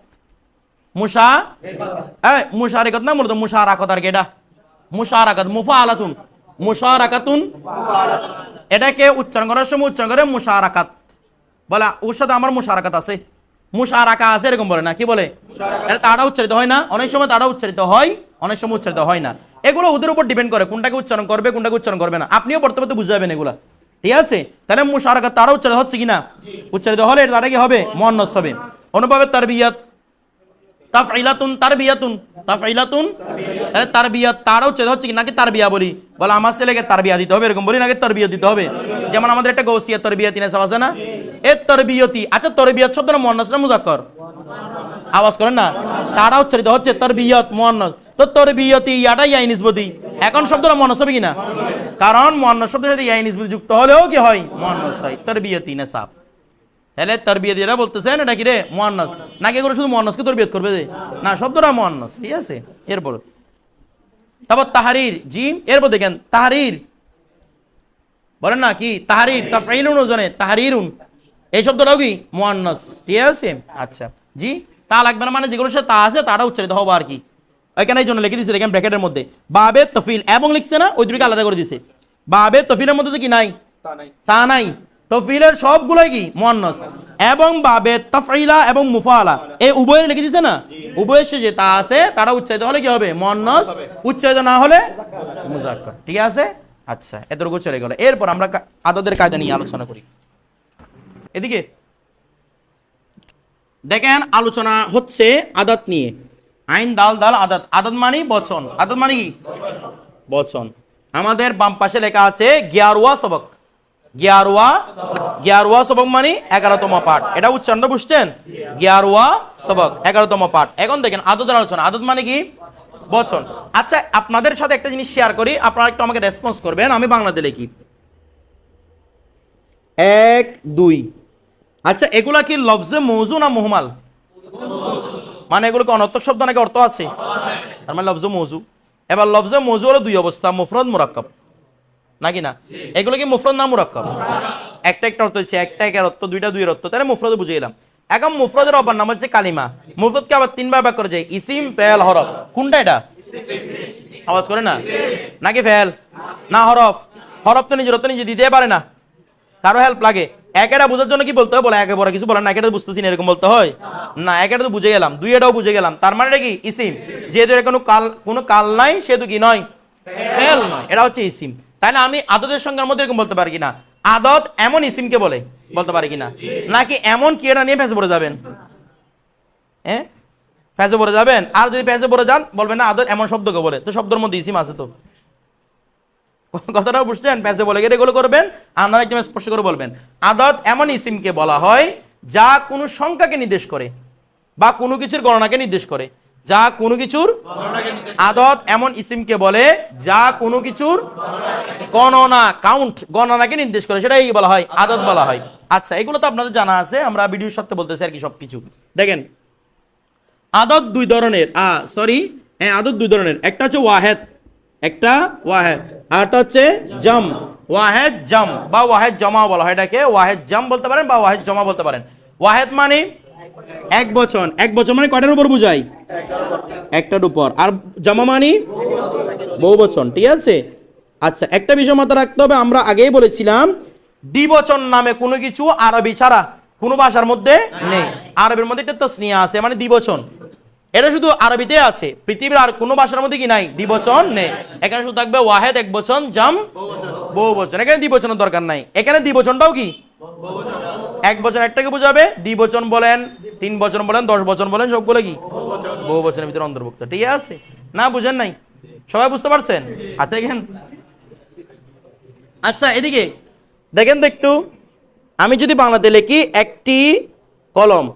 মুশারিকাত না, মূলত মুশারাকাত, আর কি এটা মুশারাকাত, মুফাআলাতুন, মুশারাকাতুন, এটাকে উচ্চারণ করার সময় উচ্চারণ করে মুশারাকাত বলে, ওর সাথে আমার মুশারাকাত আছে, মুশারাকা আছে, এরকম বলে না, কি বলে, তারা উচ্চারিত হয় না, অনেক সময় তারা উচ্চারিত হয়, অনেক সময় উচ্চারিত হয় না। এগুলো ওদের উপর ডিপেন্ড করে কোনটাকে উচ্চারণ করবে কোনটাকে উচ্চারণ করবে না, আপনিও পড়তে পড়তে বুঝে যাবেন এগুলা, ঠিক আছে। তাহলে মুশারাকাত তারা উচ্চারিত হচ্ছে কিনা, উচ্চারিত হলে তারা কি হবে মুয়ান্নাস হবে। অনুভাবে তারবিয়াত, তাফঈলাতুন তারবিয়াতুন, তাফঈলাতুন, তাহলে তারবিয়াত তারা উচ্চারিত হচ্ছে কি নাকি তারবিয়া বলি, বলে আমার ছেলেকে তারবিয়া দিতে হবে এরকম বলি নাকি তারবিয়া দিতে হবে। যেমন আমাদের একটা গৌসিয়া তারবিয়াতি না আছে না, এ তারবিয়তি, আচ্ছা তারবিয়াত শব্দটা মুয়ান্নাস না মুজাক্কার, আওয়াজ করেন না, তারা উচ্চারিত হচ্ছে তারবিয়াত মুয়ান্নাস, তো তারবিয়তি ইয়াটা ইয়া নিসবতি, এখন শব্দটা মুয়ান্নাস হবে কিনা, কারণ মুয়ান্নাস শব্দের সাথে ইয়া নিসবতি যুক্ত হলেও কি হয় মুয়ান্নাস হয়, তারবিয়তি নাসাব। তাহলে তারবিয়ত এরা বলতেছেন এটা কি রে মুয়ান্নাস, নাকি করে শুধু মুয়ান্নাসকে তারবিয়ত করবে যে না, শব্দটা মুয়ান্নাস, ঠিক আছে। এরপর তারপর তাহরির জিম, এরপর দেখেন তাহরির বলেন না কি, তাহরির তাফঈলুন ওজনে তাহরিরুন, এই শব্দটাও কি মুয়ান্নাস, ঠিক আছে। আচ্ছা জি, তা লাগবে না, মানে যেগুলোর সাথে তা আছে তারা উচ্চারিত হবে আর কি, এখানে এই জন্য লিখে দিয়েছে দেখেন ব্র্যাকেটের মধ্যে বাবে তফিল এবং লিখছে না, ওই দুটোকে আলাদা করে দিয়েছে। বাবে তফিলের মধ্যে তো কি নাই, তা নাই, তফিলের সবগুলোই কি মুয়ান্নাস, এবং বাবে তাফঈলা এবং মুফাআলা এই উভয়ের লিখে দিয়েছে না, উভয়ের শেষে তা আছে তারা উচ্চারিত হলে কি হবে মুয়ান্নাস, উচ্চারিত না হলে মুজাক্কার, ঠিক আছে। আচ্ছা, এতটুকু চলে গেল। এরপর আমরা আদাদের কায়দা নিয়ে আলোচনা করি। এদিকে দেখেন আলোচনা হচ্ছে আদাত নিয়ে, আইন দাল দাল আদাত, আদাত মানে বচন, আদাত মানে কি বচন। আমাদের বাম পাশে লেখা আছে গিয়ারওয়া সবক, গিয়ারওয়া সবক মানে 11তম পাঠ, এটা উচ্চারণ বুঝছেন, গিয়ারওয়া সবক 11তম পাঠ। এখন দেখেন আদতের আলোচনা, আদত মানে কি বচন। আচ্ছা, আপনাদের সাথে একটা জিনিস শেয়ার করি, আপনারা একটু আমাকে রেসপন্স করবেন, আমি বাংলাতে লিখি 1 2। আচ্ছা, এগুলা কি লফজে মৌজু না মুহমাল, মানে এগুলো কি অনর্থক শব্দ নাকি অর্থ আছে, তার মানে লফজে মৌজু। এবার লফজে মৌজু হলো দুই অবস্থা, মুফরদ মুরাক্কাব, নাকি না? এগুলো কি মুফরদ না মুরাক্কাব? একটা একটা অর্থ হচ্ছে, একটা একের অর্থ, দুইটা দুইয়ের অর্থ, তাহলে মুফরদ বুঝে গেলাম। এখন মুফরদের অপর নাম হচ্ছে কালিমা। মুফরদকে আবার তিনবার ভাগ করে যায়, ইসিম, ফেল, হরফ। কোনটা এটা? আওয়াজ করে না, নাকি ফেল না হরফ? হরফ তো নিজের অর্থ নিজে দিতে পারে না, কারো হেল্প লাগে। একেটা বোঝার জন্য কি বলতে হয়? বলে একে বড় কিছু বলেন না, একেটা বুঝতেছি না এরকম বলতে হয় না, একেটা তো বুঝে গেলাম, দুই এটাও বুঝে গেলাম, তার মানে এটা কি ইসিম। যেহেতু এটা কোনো কাল নাই সেহেতু কি নয়, ফেল নয়, এটা হচ্ছে ইসিম। তাহলে আমি আদতের সংজ্ঞার মধ্যে এরকম বলতে পারি কিনা, আদত এমন ইসিমকে বলে, বলতে পারি কিনা? নাকি এমন কি এটা নিয়ে ফেঁসে পড়ে যাবেন? হ্যাঁ, ফেঁসে পড়ে যাবেন। আর যদি ফেঁসে পড়ে যান বলবেন না আদত এমন শব্দকে বলে, তো শব্দের মধ্যে ইসিম আছে তো। কথাটা বুঝছেন? প্যাসে বলে গেলে এগুলো করবেন, আপনারা একদম স্পষ্ট করে বলবেন আদত এমন ইসিমকে বলা হয় যা কোনো সংখ্যাকে নির্দেশ করে বা কোনো কিছুর গণনাকে নির্দেশ করে। যা কোনো কিছুর, আদত এমন ইসিমকে বলে যা কোনো কিছুর গণনা, কাউন্ট, গণনাকে নির্দেশ করে, সেটাই বলা হয় আদত বলা হয়। আচ্ছা, এগুলো তো আপনাদের জানা আছে, আমরা ভিডিওর সাথে বলতেছি আর কি সবকিছু। দেখেন আদত দুই ধরনের, আদত দুই ধরনের, একটা হচ্ছে ওয়াহেদ, একটা ওয়াহেদ, আরটা হচ্ছে জাম। ওয়াহেদ জাম বা ওয়াহেদ জমা বলা হয়, এটাকে ওয়াহেদ জাম বলতে পারেন বা ওয়াহেদ জমা বলতে পারেন। ওয়াহেদ মানে এক বচন, এক বচন মানে কয়টার উপর বুঝাই? একটার উপর। আর জমা মানে বহু বচন, ঠিক আছে? আচ্ছা, একটা বিষয় মাথায় রাখতে হবে, আমরা আগেই বলেছিলাম দ্বিবচন নামে কোনো কিছু আরবি ছাড়া কোনো ভাষার মধ্যে নেই। আরবের মধ্যে একটা তাসনিয়া আছে, মানে দ্বিবচন, এটা শুধু আরবিতে আছে, পৃথিবীর আর কোনো ভাষার মধ্যে কি নাই, দ্বিবচন নেই। এখানে শুধু থাকবে ওয়াহেদ এক বচন, জাম বহু বচন, এখানে দ্বিবচনের দরকার নাই। এখানে দ্বিবচনটাও কি এক বচন একটাকে বোঝাবে, দ্বিবচন বলেন, তিন বচন বলেন, 10 বচন বলেন, সবগুলো কি বহু বচনের ভিতরে অন্তর্ভুক্ত, ঠিক আছে? না বুঝেন নাই? সবাই বুঝতে পারছেন? আচ্ছা দেখেন, আচ্ছা এদিকে দেখেন তো একটু, আমি যদি বাংলাতে লিখি একটি কলম,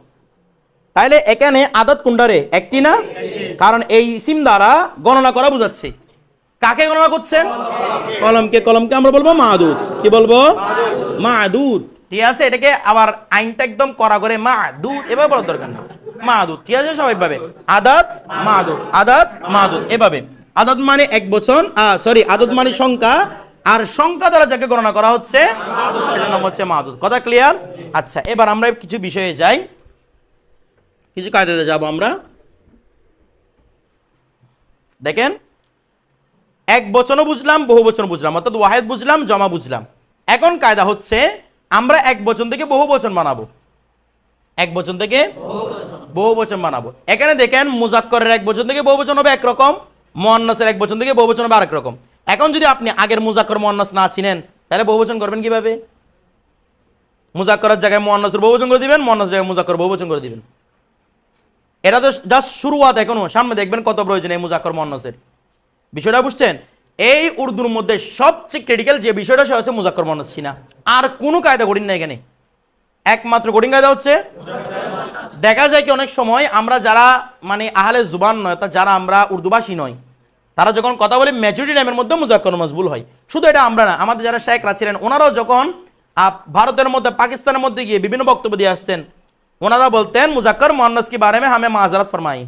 তাহলে এখানে আদত কোনটারে? একটি না? কারণ এই ইসিম দ্বারা গণনা করা বোঝাচ্ছে। কাকে গণনা করছেন? কলমকে। কলমকে আমরা বলবো মাদুদ। কি বলবো? মাদুদ, ঠিক আছে? এটাকে আবার আইনটা একদম করা করে মাদুদ এভাবে বলার দরকার না, মাদুদ, ঠিক আছে? সবাই ভাবে আদত মাদুদ, আদত মাদুদ, এভাবে। আদত মানে এক বচন, আদত মানে সংখ্যা, আর সংখ্যা দ্বারা যাকে গণনা করা হচ্ছে সেটার নাম হচ্ছে মাদুদ। কথা ক্লিয়ার? আচ্ছা, এবার আমরা কিছু বিষয়ে যাই, কিছু কায়দাতে যাব আমরা। দেখেন, এক বচনও বুঝলাম, বহু বচন বুঝলাম, অর্থাৎ ওয়াহেদ বুঝলাম, জমা বুঝলাম। এখন কায়দা হচ্ছে আমরা এক বচন থেকে বহু বচন বানাবো, এক বচন থেকে বহু বচন বানাবো। এখানে দেখেন মুজাক্করের এক বচন থেকে বহু বচন হবে একরকম, মুয়ান্নাসের এক বচন থেকে বহু বচন হবে আরেক রকম। এখন যদি আপনি আগের মুজাক্কর মুয়ান্নাস না চিনেন, তাহলে বহু বচন করবেন কিভাবে? মুজাক্করের জায়গায় মুয়ান্নাসের বহু বচন করে দিবেন, মুয়ান্নাসের জায়গায় মুজাক্কর বহু বচন করে দিবেন। এটা তো জাস্ট শুরুয়াত, এখনো সামনে দেখবেন কত প্রয়োজন এই মুজাক্কর মুয়ান্নাসের। বিষয়টা বুঝছেন? এই উর্দুর মধ্যে সবচেয়ে ক্রিটিক্যাল যে বিষয়টা সেটা হচ্ছে মুজাক্কর মুয়ান্নাস চিনা। আর কোনো কায়দা কঠিন না এখানে, একমাত্র কঠিন কায়দা হচ্ছে, দেখা যায় কি অনেক সময় আমরা যারা মানে আহলে জুবান নয়, তা যারা আমরা উর্দুভাষী নয়, তারা যখন কথা বলে মেজরিটি টাইমের মধ্যে মুজাক্কর মুয়ান্নাস ভুল হয়। শুধু এটা আমরা না, আমাদের যারা শেখরা ছিলেন ওনারাও যখন ভারতের মধ্যে, পাকিস্তানের মধ্যে গিয়ে বিভিন্ন বক্তব্য দিয়ে আসতেন, ওনারা বলতেন মুজাক্কর মুয়ান্নাস কি বারে মে হামে মাযরাত ফরমাই,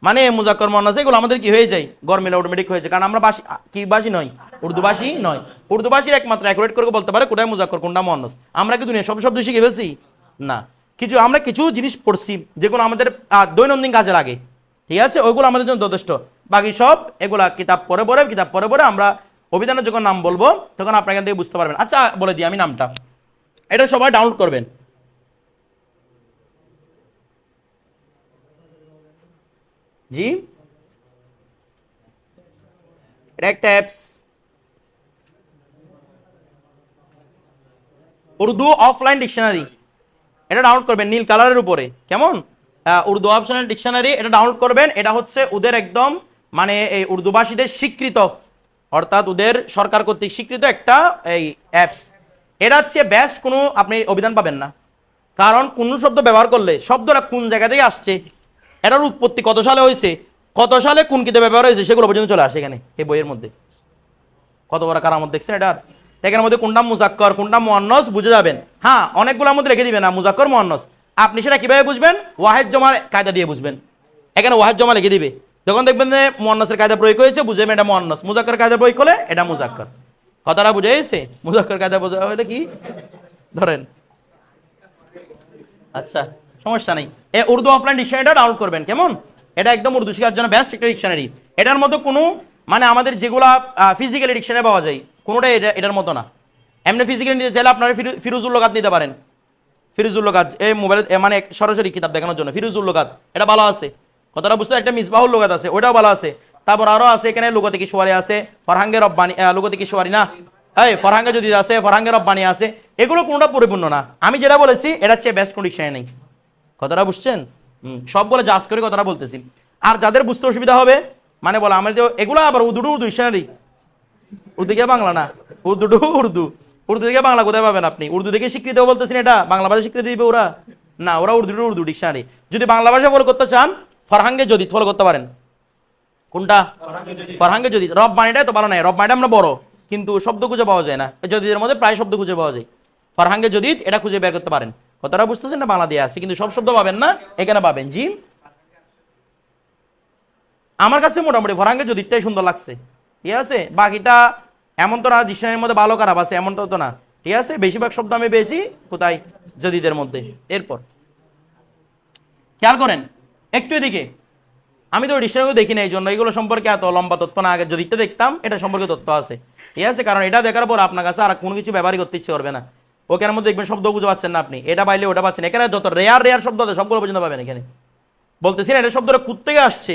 মানে মুজাক্কর মুয়ান্নাস এগুলো আমাদের কি হয়ে যায়, গরমিলে অটোমেটিক হয়ে যায়, কারণ আমরা ভাষী কি ভাষী নয়, উর্দুভাষী নয়। উর্দুভাষীর একমাত্র অ্যাকুরেট করে বলতে পারে কোথায় মুজাক্কর কোনটা মুয়ান্নাস। আমরা কি দুনিয়া সব শব্দ শিখে ফেলছি? না, আমরা কিছু জিনিস পড়ছি যেগুলো আমাদের দৈনন্দিন কাজে লাগে, ঠিক আছে? ওইগুলো আমাদের জন্য যথেষ্ট। বাকি সব এগুলা কিতাব পড়ে পড়ে আমরা অভিধানের যখন নাম বলবো তখন আপনার এখান থেকে বুঝতে পারবেন। আচ্ছা বলে দিই আমি নামটা, এটা সবাই ডাউনলোড করবেন। জি, এটা একটা অ্যাপস, উর্দু অফলাইন ডিকশনারি। এটা ডাউনলোড করবেন নীল কালারের উপরে, কেমন? উর্দু অফলাইন ডিকশনারি, এটা ডাউনলোড করবেন। এটা হচ্ছে ওদের একদম মানে এই উর্দুভাষীদের স্বীকৃত, অর্থাৎ ওদের সরকার কর্তৃক স্বীকৃত একটা এই অ্যাপস। এটা হচ্ছে বেস্ট, কোনো আপনি অভিধান পাবেন না, কারণ কোন শব্দ ব্যবহার করলে শব্দটা কোন জায়গা থেকে আসছে, এটার উৎপত্তি কত সালে হয়েছে, কত সালে কোন কিতে ব্যবহার হয়েছে, সেগুলো পর্যন্ত চলে আসে এখানে এই বইয়ের মধ্যে। কত বড় কারামত দেখছেন এটার? এখানের মধ্যে কোনটা মুজাক্কর কোনটা মুয়ান্নাস বুঝে যাবেন। হ্যাঁ, অনেকগুলোর মধ্যে রেখে দিবেন না মুজাক্কর মুয়ান্নাস, আপনি সেটা কিভাবে বুঝবেন? ওয়াহেদ জমার কায়দা দিয়ে বুঝবেন। এখানে ওয়াহেদ জমা লিখে দিবে, যখন দেখবেন যে মুয়ান্নাসের কায়দা প্রয়োগ হয়েছে বুঝবেন এটা মুয়ান্নাস, মুজাক্কার কায়দা প্রয়োগ হলে এটা মুজাক্কার। কথাটা বুঝে গেছে? মুজাক্কার কায়দা বোঝা হলে কি ধরেন, আচ্ছা সমস্যা নেই। উর্দু অফলাইন ডিকশনারিটা ডাউনলোড করবেন, কেমন? এটা একদম উর্দু শেখার জন্য বেস্ট একটা ডিকশনারি। এটার মতো কোনো মানে আমাদের যেগুলা ফিজিক্যালি ডিকশনারি পাওয়া যায় কোনোটাই এটার মতো না। এমনি ফিজিক্যালি নিতে চাইলে আপনারা ফিরোজুল লুগাত নিতে পারেন। ফিরোজুল লুগাত এই মোবাইল মানে সরাসরি কিতাব দেখানোর জন্য ফিরোজুল লুগাত এটা ভালো আছে। কথাটা বুঝতে, একটা মিসবাহুল লুগাত আছে ওইটাও ভালো আছে। তারপর আরও আছে এখানে লুগাতে কিশোয়ারি আছে, ফরহাঙ্গে রব্বানি, লুগাতে কিশোয়ারি না ফরহাঙ্গে যদি আছে, ফরহাঙ্গে রব্বানি আছে, এগুলো কোনোটা পরিপূর্ণ না। আমি যেটা বলেছি এটা চেয়ে বেস্ট কোনো ডিকশনারি নেই। কথাটা বুঝছেন? সব বলে জাজ করে কথাটা বলতেছি। আর যাদের বুঝতে অসুবিধা হবে মানে বলো আমাদের এগুলো আবার উর্দু ডিকশনারি, উর্দু থেকে বাংলা না, উর্দু থেকে বাংলা কোথায় পাবেন আপনি? উর্দু থেকে স্বীকৃতি বলতেছেন, এটা বাংলা ভাষা স্বীকৃতি দিবে ওরা না, ওরা উর্দু ডিকশনারি। যদি বাংলা ভাষা ফলো করতে চান ফরহাঙ্গে জদিদ ফলো করতে পারেন। কোনটা? ফরহাঙ্গে জদিদ। রব্বানিটা তো ভালো নাই, রব্বানিটা আমরা বড় কিন্তু শব্দ খুঁজে পাওয়া যায় না, জদিদের মধ্যে প্রায় শব্দ খুঁজে পাওয়া যায়। ফরহাঙ্গে জদিদ এটা খুঁজে বের করতে পারেন। কথাটা বুঝতেছেন না? বাংলা দিয়ে আছে কিন্তু সব শব্দ পাবেন না, এখানে পাবেন। জি আমার কাছে মোটামুটি ফরহাঙ্গে জদিদটাই সুন্দর লাগছে, ঠিক আছে? বাকিটা এমন তো না ডিকশনারির মধ্যে ভালো খারাপ আছে এমনটা তো না, ঠিক আছে? বেশিরভাগ শব্দ আমি পেয়েছি কোথায়? জদিদের মধ্যে। এরপর খেয়াল করেন একটু এদিকে, আমি তো ডিকশনারিগুলো দেখি না, এই জন্য এগুলো সম্পর্কে এত লম্বা তথ্য না। আগে জদিদটা দেখতাম এটা সম্পর্কে তথ্য আছে, ঠিক আছে? কারণ এটা দেখার পর আপনার কাছে আর কোনো কিছু ব্যবহারই করতে ইচ্ছে করবে না। ওখানের মধ্যে দেখবেন শব্দ বুঝতে পারছেন না আপনি, এটা পাইলে ওটা পাচ্ছেন। এখানে যত রেয়ার শব্দ আছে সবগুলো পর্যন্ত পাবেন এখানে। বলতেছি না এটা শব্দটা কোথা থেকে আসছে,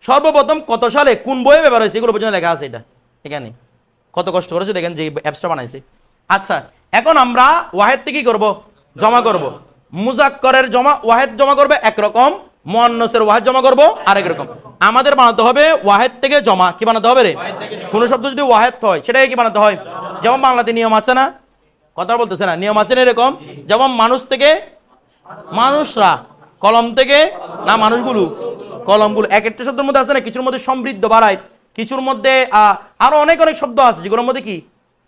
সর্বপ্রথম কত সালে কোন বইয়ে ব্যবহার হয়েছে এগুলো পর্যন্ত লেখা আছে এটা এখানে। কত কষ্ট করেছে দেখেন যে অ্যাপসটা বানাইছে। আচ্ছা এখন আমরা ওয়াহেদ থেকে কি করব? জমা করব। মুজাক্করের জমা ওয়াহেদ জমা করবে একরকম, মুয়ান্নাসের ওয়াহেদ জমা করব আরেক রকম। আমাদের বানাতে হবে ওয়াহেদ থেকে জমা। কি বানাতে হবে রে? কোনো শব্দ যদি ওয়াহেদ হয় সেটাকে কি বানাতে হয়? যেমন বাংলাতে নিয়ম আছে না, কথা বলতেছে না, নিয়ম আছে না এরকম, যেমন মানুষ থেকে মানুষরা, কলম থেকে না মানুষগুলো, কলমগুলো। এক একটা শব্দের মধ্যে আছে না, কিছুর মধ্যে সমৃদ্ধ বাড়ায়, কিছুর মধ্যে আরো অনেক শব্দ আছে যেগুলোর মধ্যে কি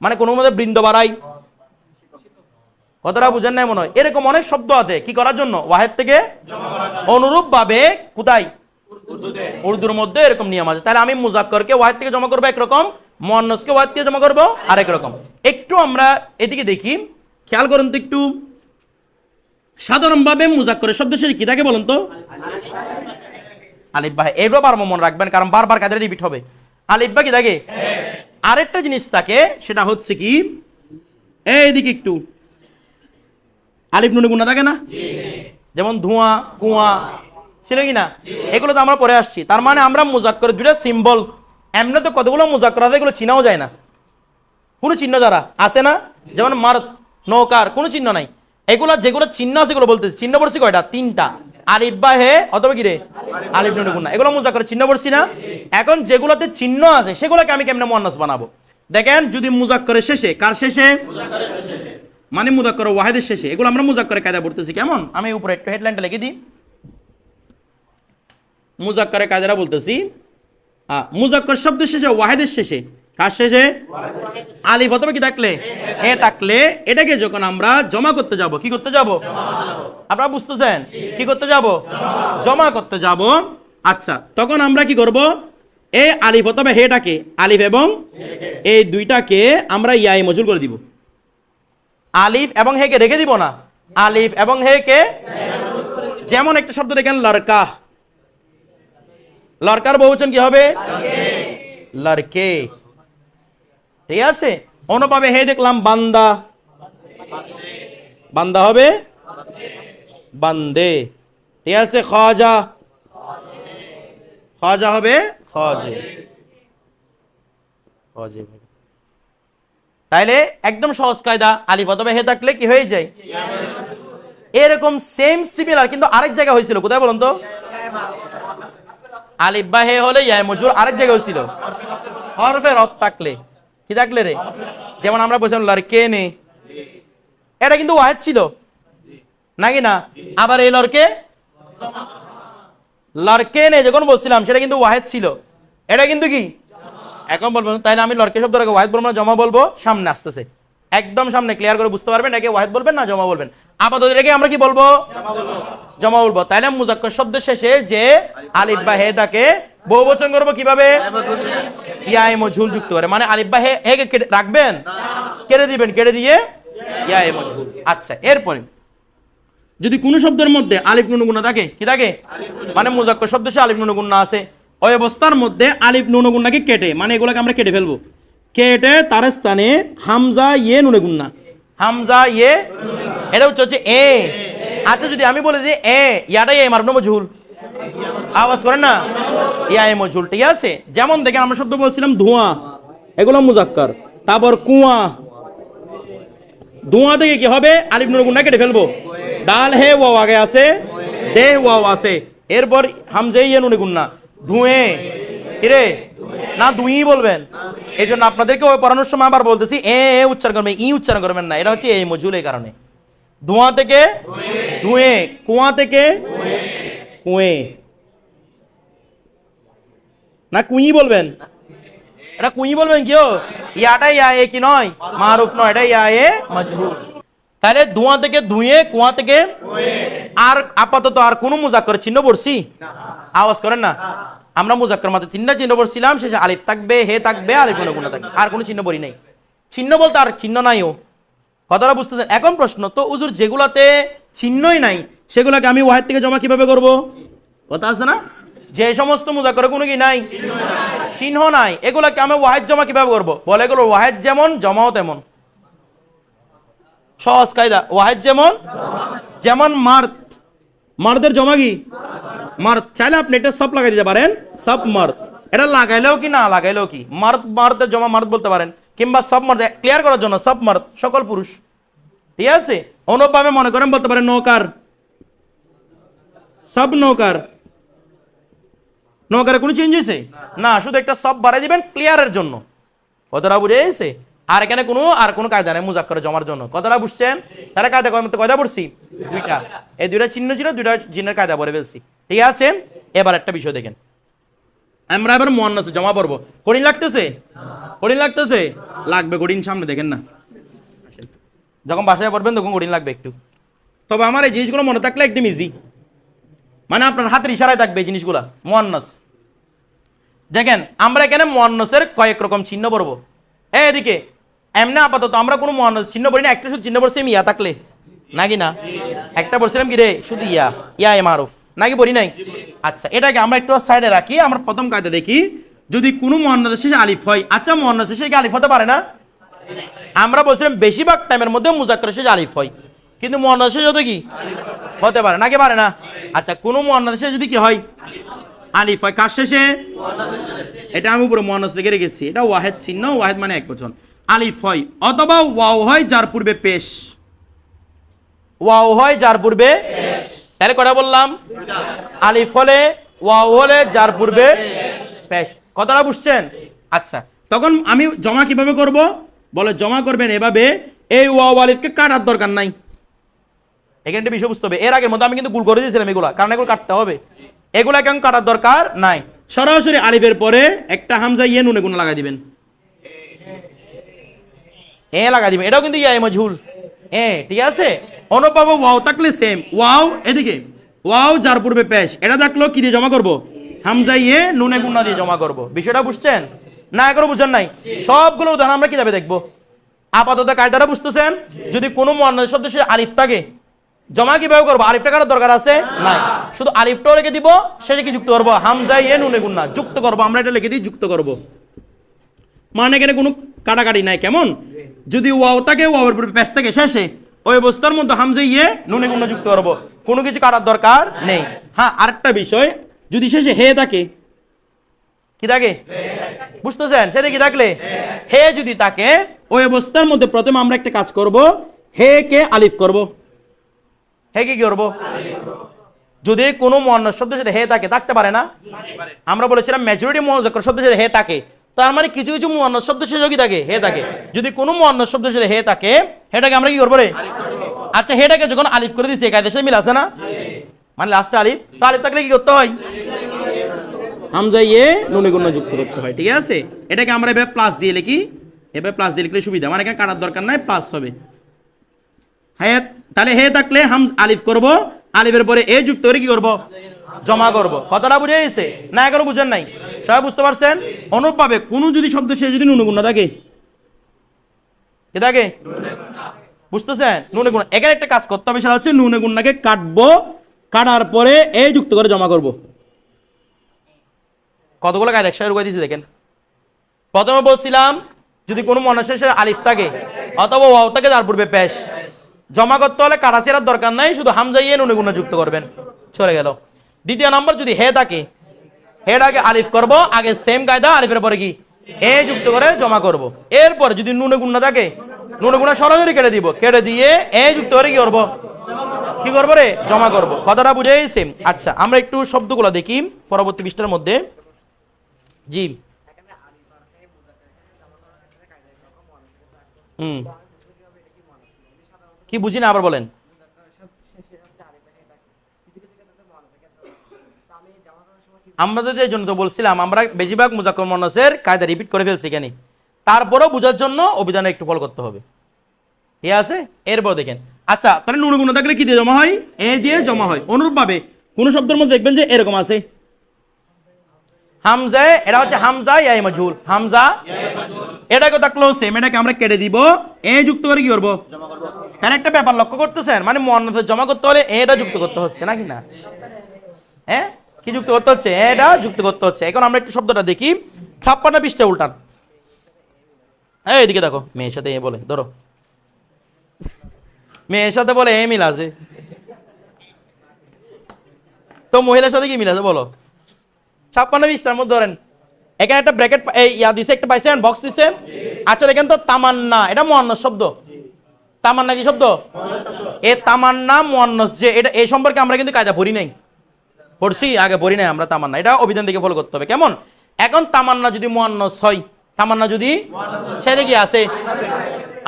মানে কোনো মধ্যে বৃন্দ বাড়ায়। কথাটা বুঝেন নাই মনে হয়? এরকম অনেক শব্দ আছে কি করার জন্য? ওয়াহেদ থেকে। অনুরূপ ভাবে কোথায়? উর্দুর মধ্যে এরকম নিয়ম আছে। তাহলে আমি মুজাক্করকে ওয়াহেদ থেকে জমা করবো একরকম, মুয়ান্নাসকে ওয়াহেদ থেকে জমা করবো আরেক রকম। একটু আমরা এদিকে দেখি, খেয়াল করুন তো একটু। সাধারণভাবে মুজাক্করের শব্দ শেষে কি থাকে বলুন তো? আলিফ বা। এটাও বারবার মনে রাখবেন কারণ বারবার কাদের রিপিট হবে। আলিফ বা কি থাকে? আরেকটা জিনিস থাকে সেটা হচ্ছে কি, এইদিকে একটু আলিফ নুনে গুণা থাকে না, যেমন ধোঁয়া, কুয়া ছিল কি না, এগুলো তো আমরা পরে আসছি। তার মানে আমরা মুজাক্করের দুইটা সিম্বল, এমনি তো কতগুলো মুজাক্কর আছে এগুলো চিনাও যায় না, কোনো চিহ্ন যারা আছে না, যেমন মারত, নৌকার কোনো চিহ্ন নাই। এগুলো যেগুলো চিহ্ন আছে এগুলো বলতেছি। চিহ্ন পড়ছি কয়টা? তিনটা, আলিফ বা হে অথবা কি রে আলিফ নুনে গুণা, এগুলো মুজাক্করের চিহ্ন পড়ছি না। এখন যেগুলোতে চিহ্ন আছে সেগুলোকে আমি কেমনে মুয়ান্নাস বানাবো? দেখেন যদি মুজাক্করের শেষে, কার শেষে? মানে মুজাক্কর ওয়াহেদের শেষে, এগুলো আমরা মুজাক্করের কায়দা পড়তেছি কেমন। আমি উপরে একটু হেডলাইনটা লিখে দিই। মুজাক্করের কায়দাটা বলতেছি, মুজাক্কর শব্দের শেষে ওয়াহেদের শেষে, কার শেষে? আলিফ অথবা কি থাকলে হে থাকলে এটাকে যখন আমরা জমা করতে যাব, কি করতে যাব? আপনারা বুঝতেছেন? কি করতে যাব? জমা করতে যাব। আচ্ছা তখন আমরা কি করব? এই আলিফ অথবা হেটাকে, আলিফ এবং এই দুইটাকে আমরা ইয়াই মজুর করে দিব। আলিফ এবং হে কে রেখে দিব না, আলিফ এবং হে কে। যেমন একটা শব্দ দেখেন লড়কা, লড়কার বহুবচন কি হবে? লড়কে, ঠিক আছে? অনুপাবে হে দেখলাম বান্দা, বান্দা হবে বান্দে, ঠিক আছে? খাজা, খাজা হবে খাজে, খাজে। তাইলে একদম সহজ কায়দা, আলিফ অথবা হে থাকলে কি হয়ে যায়? এরকম সেম সিমিলার কিন্তু আরেক জায়গা হয়েছিল, কোথায় বলুন তো? আলিফ বা হে হলে ইয়া মজুর, আরেক জায়গা হয়েছিল হরফে রত থাকলে, কি থাকলে রে? যেমন আমরা বলছিলাম লড়কে নে, এটা কিন্তু ওয়াহেদ ছিল নাকি না? আবার এই লড়কে, লড়কে নে যখন বলছিলাম সেটা কিন্তু ওয়াহেদ ছিল, এটা কিন্তু কি এখন বলবো। তাইলে আমি লড়কে শব্দটাকে ওয়াহেদ বলবো না জমা বলবো? সামনে আসতেছে একদম সামনে, ক্লিয়ার করে বুঝতে পারবেন এটাকে ওয়াহেদ বলবেন না জমা বলবেন। আপাতত এটাকে আমরা কি বলবো? জমা বলবো। তাইলে মুজাক্কর শব্দের শেষে যে আলিফ বা হে থাকে বহুবচন করব কিভাবে? ইয়া এ মজহুল যুক্ত করে, মানে আলিফ বা হে কে কেটে রাখবেন, কেটে দিবেন, কেটে দিয়ে ইয়া এ মজহুল। আচ্ছা, এরপরে যদি কোনো শব্দের মধ্যে আলিফ নুন গুণা থাকে, কি থাকে? মানে মুজাক্কর শব্দ সে আলিফ নুন গুণা আছে, ওই অবস্থার মধ্যে আলিফ নুন গুণাকে কেটে, মানে এগুলোকে আমরা কেটে ফেলবো, কেটে তার স্থানে হামজা ইয়ে নুনে গুণা, হামজা ইয়ে, এটা হচ্ছে এ। আচ্ছা, যদি আমি বলি যে এ ইয়াটাই এ মারব মজহুল, আওয়াজ করেন না, ইয়া এ মজহুল, ঠিক আছে? যেমন দেখেন আমরা শব্দ বলছিলাম ধোঁয়া, এগুলো মুজাক্কর। তারপর কুয়া, ধোঁয়া থেকে কি হবে? আলিফ নুন গুণা কেটে ফেলবো, ডাল হে ওয়াও আগে আছে, দে ওয়াও আছে, এরপর হামজা ইয়ে নুনে গুণা, ধুয়ে, কিরে না দুই বলবেন। এই জন্য আপনাদেরকে ওই পড়ানোর সময় আবার বলতেছি এ উচ্চারণ করবেন, ই উচ্চারণ করবেন না, এটা হচ্ছে এই মজহুল। এই কারণে ধোঁয়া থেকে ধুয়ে, কুয়া থেকে কুয়ে, না কুই বলবেন, এটা কুই বলবেন কেউ, ইয়াটা ইয়া এ কি নয়, মারুফ নয়, এটা ইয়া এ মজহুল। তাহলে ধোঁয়া থেকে ধুয়ে, কুয়া থেকে, আর আপাতত আর কোনো মুজাক্কর চিহ্ন পড়ছি? আওয়াজ করেন না, আমরা মুজাক্কর মাত্র তিনটা চিহ্ন পড়ছিলাম, শেষে আলিফ থাকবে, হে থাকবে, আলিফ গুণা থাকবে, আর কোনো চিহ্ন পড়ি নাই। চিহ্ন বলতে আর চিহ্ন নাইও, কথাটা বুঝতেছেন? এখন প্রশ্ন তো হুজুর যেগুলাতে চিহ্নই নাই সেগুলোকে আমি ওয়াহেদ থেকে জমা কিভাবে করব? কথা আছে না, যে সমস্ত মুজাক্করে কোনো কি নাই, চিহ্ন নাই, এগুলাকে আমি ওয়াহেদ জমা কিভাবে করব? বলে এগুলো ওয়াহেদ যেমন জমাও তেমন, সহজ কায়দা। ওয়াহেদ যেমন, যেমন মার্দ, মার্দের জমা কি? মার্দ। চাইলে আপনি এটা সব লাগাই দিতে পারেন, সব মার্দ, এটা লাগাইলেও কি না লাগাইলেও কি, মার্দ, মার্দের জমা মার্দ বলতে পারেন, কিংবা সব মার্দ ক্লিয়ার করার জন্য সব মার্দ, সকল পুরুষ, ঠিক আছে? অনুভাবে মনে করেন বলতে পারেন নৌকার, সব নৌকার, নৌকারে কোনো চেঞ্জ হয়েছে না, শুধু একটা সব বাড়াই দিবেন ক্লিয়ারের জন্য, কথাটা বুঝে গেছে? আর এখানে কোনো কায়দা নেই মুজাক্কর জমার জন্য, কথাটা বুঝছেন? তাহলে কায়দা কয়টা পড়ছি? দুইটা, এই দুইটা চিহ্ন ছিল, দুইটা চিহ্নের কায়দা পড়ে ফেলছি, ঠিক আছে? এবার একটা বিষয় দেখেন, আমরা এবার মুয়ান্নাসে জমা পড়বো। কঠিন লাগতেছে? কঠিন লাগতেছে? লাগবে কঠিন, সামনে দেখেন না, যখন বাসায় পড়বেন তখন কঠিন লাগবে একটু। তবে আমার এই জিনিসগুলো মনে থাকলে একদম ইজি, মানে আপনার হাতের ইশারায় থাকবে এই জিনিসগুলা। মুয়ান্নাস দেখেন, আমরা এখানে মুয়ান্নাসের কয়েক রকম চিহ্ন পড়বো। এদিকে এমনি আপাতত আমরা কোনো মুয়ান্নাস চিহ্ন পড়ি না, একটা শুধু চিহ্ন পড়ছি ইয়া থাকলে, নাকি না? একটা পড়ছিলাম কি রে, শুধু ইয়া, ইয়া এ মারুফ, নাকি পড়ি নাই? আচ্ছা, এটাকে আমরা একটু সাইডে রাখি, আমরা প্রথম কায়দা দেখি। যদি কোনো মুয়ান্নাসের শেষে আলিফ হয়, আচ্ছা মুয়ান্নাসের শেষে আলিফ হতে পারে না? আমরা বলছিলাম বেশিরভাগ টাইমের মধ্যে মুজাক্করের শেষে আলিফ হয়, কিন্তু মুয়ান্নাসের শেষে হতে কি হতে পারে, নাকি পারে না? আচ্ছা, কোনো মুয়ান্নাসের শেষে যদি কি হয় আলিফ হয়, কার শেষে? এটা আমি উপরে মুয়ান্নাস লিখে রেখেছি, এটা ওয়াহেদ চিহ্ন, ওয়াহেদ মানে এক বচন, আলিফ হয়, অথবা ওয়াও হয় যার পূর্বে পেশ, ওয়াও হয় যার পূর্বে, তাহলে কটা বললাম? আলিফ হলে, ওয়াও হলে, যার পূর্বে পেশ, কথাটা বুঝছেন? আচ্ছা, তখন আমি জমা কিভাবে করব? বলে জমা করবেন এভাবে, এই ওয়াও আলিফকে কাটার দরকার নাই, এখানে একটা বিষয় বুঝতে হবে। এর আগের মধ্যে আমি কিন্তু ভুল করে দিয়েছিলাম এগুলা, কারণ এগুলো কাটতে হবে, এগুলা কেন কাটার দরকার নাই। সরাসরি আলিফের পরে একটা হামজা ইয়ে নুনে গুণ লাগাই দিবেন, এ লাগাই দিবেন, এটাও কিন্তু ইয়া মজহুল, এ, ঠিক আছে? অনুপাব ওয়াও থাকলে সেম, ওয়াও এদিকে, ওয়াও যার পূর্বে পেশ, এটা থাকলো কি দিয়ে জমা করব? হামজা ইয়ে নুনে গুণা দিয়ে জমা করব। বিষয়টা বুঝছেন না? এখনো বুঝছেন নাই? সবগুলো উদাহরণ আমরা কিভাবে দেখবো, আপাতত কায়দাটা বুঝতেছেন? যদি কোনো মুয়ান্নাস শব্দ শেষে আলিফ থাকে, জমা কিভাবে করবো? আলিফটা কাটার দরকার আছে নাই, শুধু আলিফটাও রেখে দিব, শেষে কি যুক্ত করবো? হামজা ইয়ে নুনে গুণা যুক্ত করবো, আমরা এটা লিখে দিই যুক্ত করব, মানে এখানে কোনো কাটাকাটি নাই। কেমন? যদি ওয়াও থাকে, ওয়াওয়ের পূর্বে পেশ থাকে শেষে, ওই অবস্থার মধ্যে হামজা ইয়ে নুনে গুণা যুক্ত করবো, কোনো কিছু কাটার দরকার নেই। হ্যাঁ, আরেকটা বিষয়, যদি শেষে হে থাকে, কি থাকে বুঝতেছেন? সেটা কি থাকলে, হে যদি থাকে, ওই অবস্থার মধ্যে প্রথমে আমরা একটা কাজ করব, হে কে আলিফ করব। হে কি করব? যদি কোনো মুয়ান্নাস শব্দের সাথে হে থাকে, থাকতে পারে না? আমরা বলেছিলাম মেজরিটি মুজাক্কার শব্দের সাথে হে থাকে, তার মানে কিছু কিছু মুয়ান্নাস শব্দের সাথে কি থাকে? হে থাকে। যদি কোনো মুয়ান্নাস শব্দের সাথে হে থাকে, হেটাকে আমরা কি করব রে? আচ্ছা, হেটাকে যখন আলিফ করে দিছি, কায়দার সাথে মিল আছে না? মানে লাস্টে আলিফ, তো আলিফ থাকলে কি করতে হয়? হামজা ইয়ে নুনে গুণা যুক্ত করতে হয়, ঠিক আছে? এটাকে আমরা এভাবে প্লাস দিয়ে লিখি, এভাবে প্লাস দিয়ে লিখলে সুবিধা, মানে এখানে কাটার দরকার নাই, প্লাস হবে। হ্যাঁ, তাহলে হে থাকলে হাম আলিফ করব, আলিফের পরে এ যুক্ত করে কি করব? জমা করব। কথাটা বুঝে গেছে না? এখনো বুঝেন নাই? সবাই বুঝতে পারছেন? অনুরূপভাবে কোনো যদি শব্দ সে যদি নুনে গুণা থাকে, কি থাকে? বুঝতেছেন? নুনে গুণা। এখানে একটা কাজ করতে হবে, সেটা হচ্ছে নুনে গুণাকে কাটবো, কাটার পরে এই যুক্ত করে জমা করব। কতগুলো কায়দা একসাথে ঢুকাই দিয়েছি দেখেন। প্রথমে বলছিলাম যদি কোনো মনের শেষে আলিফ থাকে অথবা ওয়াও থাকে তার পূর্বে পেশ, জমা করতে হলে কাটা ছেঁড়ার দরকার নাই, শুধু হামজা ইয়ে নুনে গুণা যুক্ত করবেন, চলে গেল। দ্বিতীয় নম্বর, যদি হে থাকে, হেটাকে আলিফ করব, আগে সেম কায়দা, আলিফের পরে কি এ যুক্ত করে জমা করব। এরপরে যদি নুনে গুণা থাকে, নুনে গুণা সরাসরি কেটে দিব, কেটে দিয়ে এ যুক্ত করে কি করব? কি করবো রে? জমা করব। কথাটা বুঝে গেছে? আচ্ছা, আমরা একটু শব্দগুলো দেখি পরবর্তী পৃষ্ঠার মধ্যে। জি, কি বুঝি না, আবার বলেন। আমাদের যে জন্য তো বলছিলাম, আমরা বেশিরভাগ মুজাক্কার মুয়ান্নাসের কায়দা রিপিট করে ফেলছি এখানে, তারপরেও বোঝার জন্য অভিধানে একটু ফলো করতে হবে, ঠিক আছে? এরপর দেখেন, আচ্ছা তাহলে নুন গুণ থাকলে কি দিয়ে জমা হয়? এ দিয়ে জমা হয়। অনুরূপভাবে কোন শব্দের মধ্যে দেখবেন যে এরকম আছে হামজা, এটা হচ্ছে হামজা ইয়া মাজহুল, হামজা এটাকে থাকলো সেম, এটাকে আমরা কেটে দিব, এ যুক্ত করে কি করব? তাহলে একটা ব্যাপার লক্ষ্য করতেছেন, মানে মুয়ান্নাসে জমা করতে হলে এটা যুক্ত করতে হচ্ছে নাকি না? হ্যাঁ, কি যুক্ত করতে হচ্ছে? এটা যুক্ত করতে হচ্ছে। এখন আমরা একটু শব্দটা দেখি, 56 পৃষ্ঠা উল্টান। এইদিকে দেখো, মেয়ের সাথে এ বলে, ধরো মেয়ের সাথে বলে এ মিল আছে, তো মহিলার সাথে কি মিল আছে বলো? 56 পৃষ্ঠার মধ্যে ধরেন, এখানে একটা ব্র্যাকেট ইয়া দিছে, একটা পাইছেন, বক্স দিছে। আচ্ছা দেখেন তো, তামান্না এটা মুয়ান্নাস শব্দ। তামান্না কি শব্দ? এ তামান্না মুয়ান্নাস, যে এটা এই সম্পর্কে আমরা কিন্তু কায়দা পড়ি নাই, পড়ছি আগে, পড়ি নাই আমরা তামান্না, এটা অভিধান থেকে ফলো করতে হবে। কেমন? এখন তামান্না যদি মুয়ান্নাস হয়, তামান্না যদি সেটা কি আছে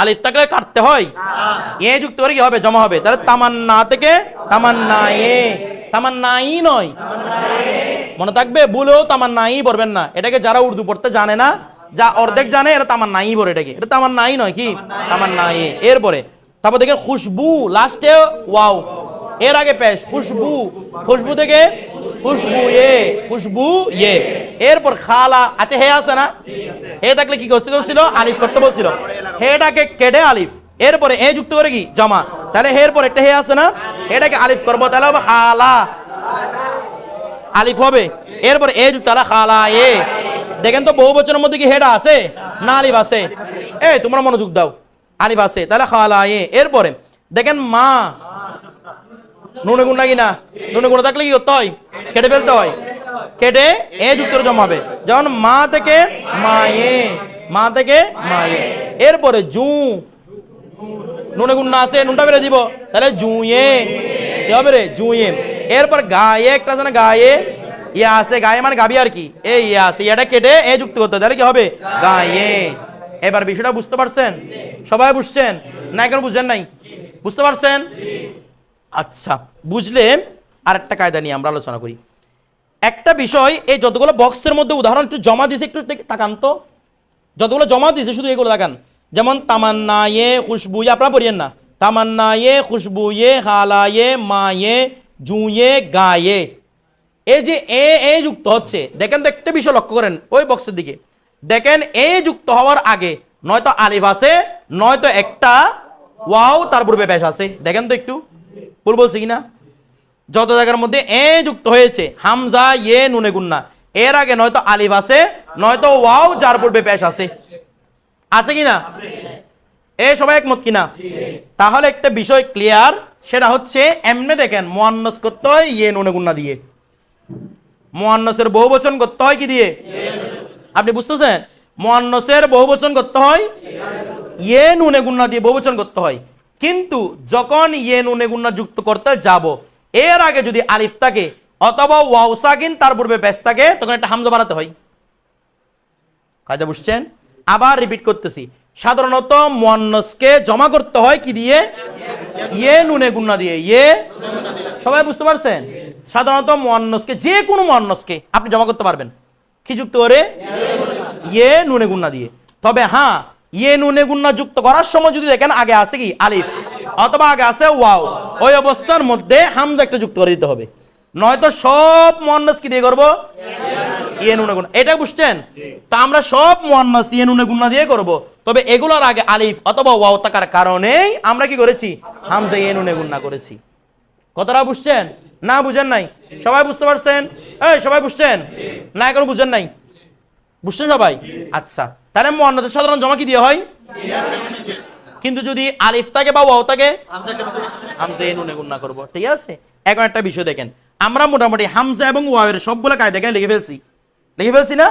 আলিফ থাকলে কাটতে হয়, এ যুক্ত করে কি হবে? জমা হবে। তাহলে তামান্না থেকে তামান্না এ, তামান্নাই নয়, মনে থাকবে, ভুলেও তামান্নাই পড়বেন না। এটাকে যারা উর্দু পড়তে জানে না, যা অর্ধেক জানে, এরা তামান্নাই পড়ে, এটাকে এটা তামান্নাই নয়, কি তামান্না এ। এরপরে তারপর দেখেন খুশবু, লাস্টে ওয়াও, এর আগে পেশ খুশবু, খুশবু থেকে খুশবু এ, খুশবু এ। এরপর খালা, আচ্ছা হে আছে না? হে থাকলে কি করতে বলছিল? আলিফ করতে বলছিল, হেটাকে কেটে আলিফ, এরপরে এ যুক্ত করে কি জমা। তাহলে হের পর একটা হে আছে না, এটাকে আলিফ করবো, তাহলে হবে খালা, আলিফ হবে, এরপর এ যুক্ত, তাহলে খালা এ। দেখেন তো বহু বচনের মধ্যে কি হেডা আছে না আলিফ আছে? এই তোমরা মনোযোগ দাও, আলিফ আছে, তাহলে খালা এ। এরপরে দেখেন মা, নুনে গুণ নাকি না? নুনে গুণ থাকলে কি করতে হয়? কেটে ফেলতে হয়, কেটে এ যুক্ত করে জমা হবে। যেমন মা থেকে মায়ে, মা থেকে মায়ে। এরপরে জু, নুনে গুণ না আছে, নুনটা বেড়ে দিব, তাহলে জুয়ে, কি হবে রে? জুয়ে। এরপর গায়ে একটা আছে না, গায়ে ইয়া আছে, গায়ে মানে গাবি আর কি, এই ইয়া আছে, এটা কেটে এ যুক্ত করতে, তাহলে কি হবে? গায়ে। এবার বিষয়টা বুঝতে পারছেন? সবাই বুঝছেন না? এখন বুঝছেন নাই? বুঝতে পারছেন? আচ্ছা, বুঝলে আরেকটা কায়দা নিয়ে আমরা আলোচনা করি। একটা বিষয়, এই যতগুলো বক্সের মধ্যে উদাহরণ একটু জমা দিয়েছে, একটু তাকান তো, যতগুলো জমা দিয়েছে শুধু এগুলো তাকান। যেমন তামান্নায়ে খুশবুয়ে, আপনারা পড়িয়েন না, তামান্নায়ে খুশবুয়ে, খালায়ে মায়ে, জুয়ে গায়ে। এই যে এ যুক্ত হচ্ছে, দেখেন তো একটা বিষয় লক্ষ্য করেন ওই বক্সের দিকে, দেখেন এ যুক্ত হওয়ার আগে নয়তো আলিফ আছে, নয়তো একটা ওয়াও তার পূর্বে পেশ আছে। দেখেন তো একটু, ভুল বলছি কিনা? যত জায়গার মধ্যে এ যুক্ত হয়েছে, হামজা ইয়ে নুনে গুন্না, এর আগে নয়তো আলিফ আছে, নয়তো ওয়াও যার পূর্বে পেশ আছে, আছে কিনা? এ সবাই একমত কিনা? তাহলে একটা বিষয় ক্লিয়ার, সেটা হচ্ছে এমনি দেখেন, মুয়ান্নাস করতে হয় ইয়ে নুনে গুন্না দিয়ে, মুয়ান্নাসের বহুবচন করতে হয় কি দিয়ে? আপনি বুঝতেছেন? মুয়ান্নাসের বহুবচন করতে হয় ইয়ে নুনে গুন্না দিয়ে বহুবচন করতে হয়। কিন্তু যখন ইয়ে নুনে গুন্না যুক্ত করতে যাব, এর আগে যদি আলিফ থাকে অথবা ওয়াও সাকিন তার পূর্বে পেশ থাকে, তখন একটা হামজা বাড়াতে হয়। কাজে বুঝছেন? আবার রিপিট করতেছি, সাধারণত মুয়ান্নাসকে জমা করতে হয় কি দিয়ে? ইয়ে নুনে গুন্না দিয়ে। ইয়ে, সবাই বুঝতে পারছেন? সাধারণত মুয়ান্নাসকে, যে কোনো মুয়ান্নাসকে আপনি জমা করতে পারবেন কি যুক্ত করে? ইয়ে নুনে গুন্না দিয়ে। তবে হ্যাঁ, ইয়ে নুনে গুন্না যুক্ত করার সময় যদি দেখেন আগে আছে কি আলিফ অথবা আগে আছে ওয়াও, ওই অবস্থার মধ্যে হামজা একটা যুক্ত করে দিতে হবে। নয়তো সব মুয়ান্নাস কি দিয়ে করব, ইয়ে নুনে গুন্না। এটা বুঝছেন? তা আমরা সব মুয়ান্নাস ইয়ে নুনে গুন্না দিয়ে করব, তবে এগুলোর আগে আলিফ অথবা ওয়াও থাকার কারণেই আমরা কি করেছি, হামজা ইয়ে নুনে গুন্না করেছি। কথাটা বুঝছেন না বুঝেন নাই? সবাই বুঝতে পারছেন? এই সবাই বুঝছেন না এখন বুঝেন নাই? বুঝছেন সবাই? আচ্ছা, তাহলে মুয়ান্নাসের সাধারণ জমা কি দিয়ে হয়? কিন্তু যদি আলিফ থাকে বা ওয়াও থাকে হামজা ইয়ে নুনে গুন্না করব। ঠিক আছে, এখন একটা বিষয় দেখেন, আমরা মোটামুটি হামজা এবং ওয়াওয়ের সবগুলো কায়দা এখানে লিখে ফেলছি না?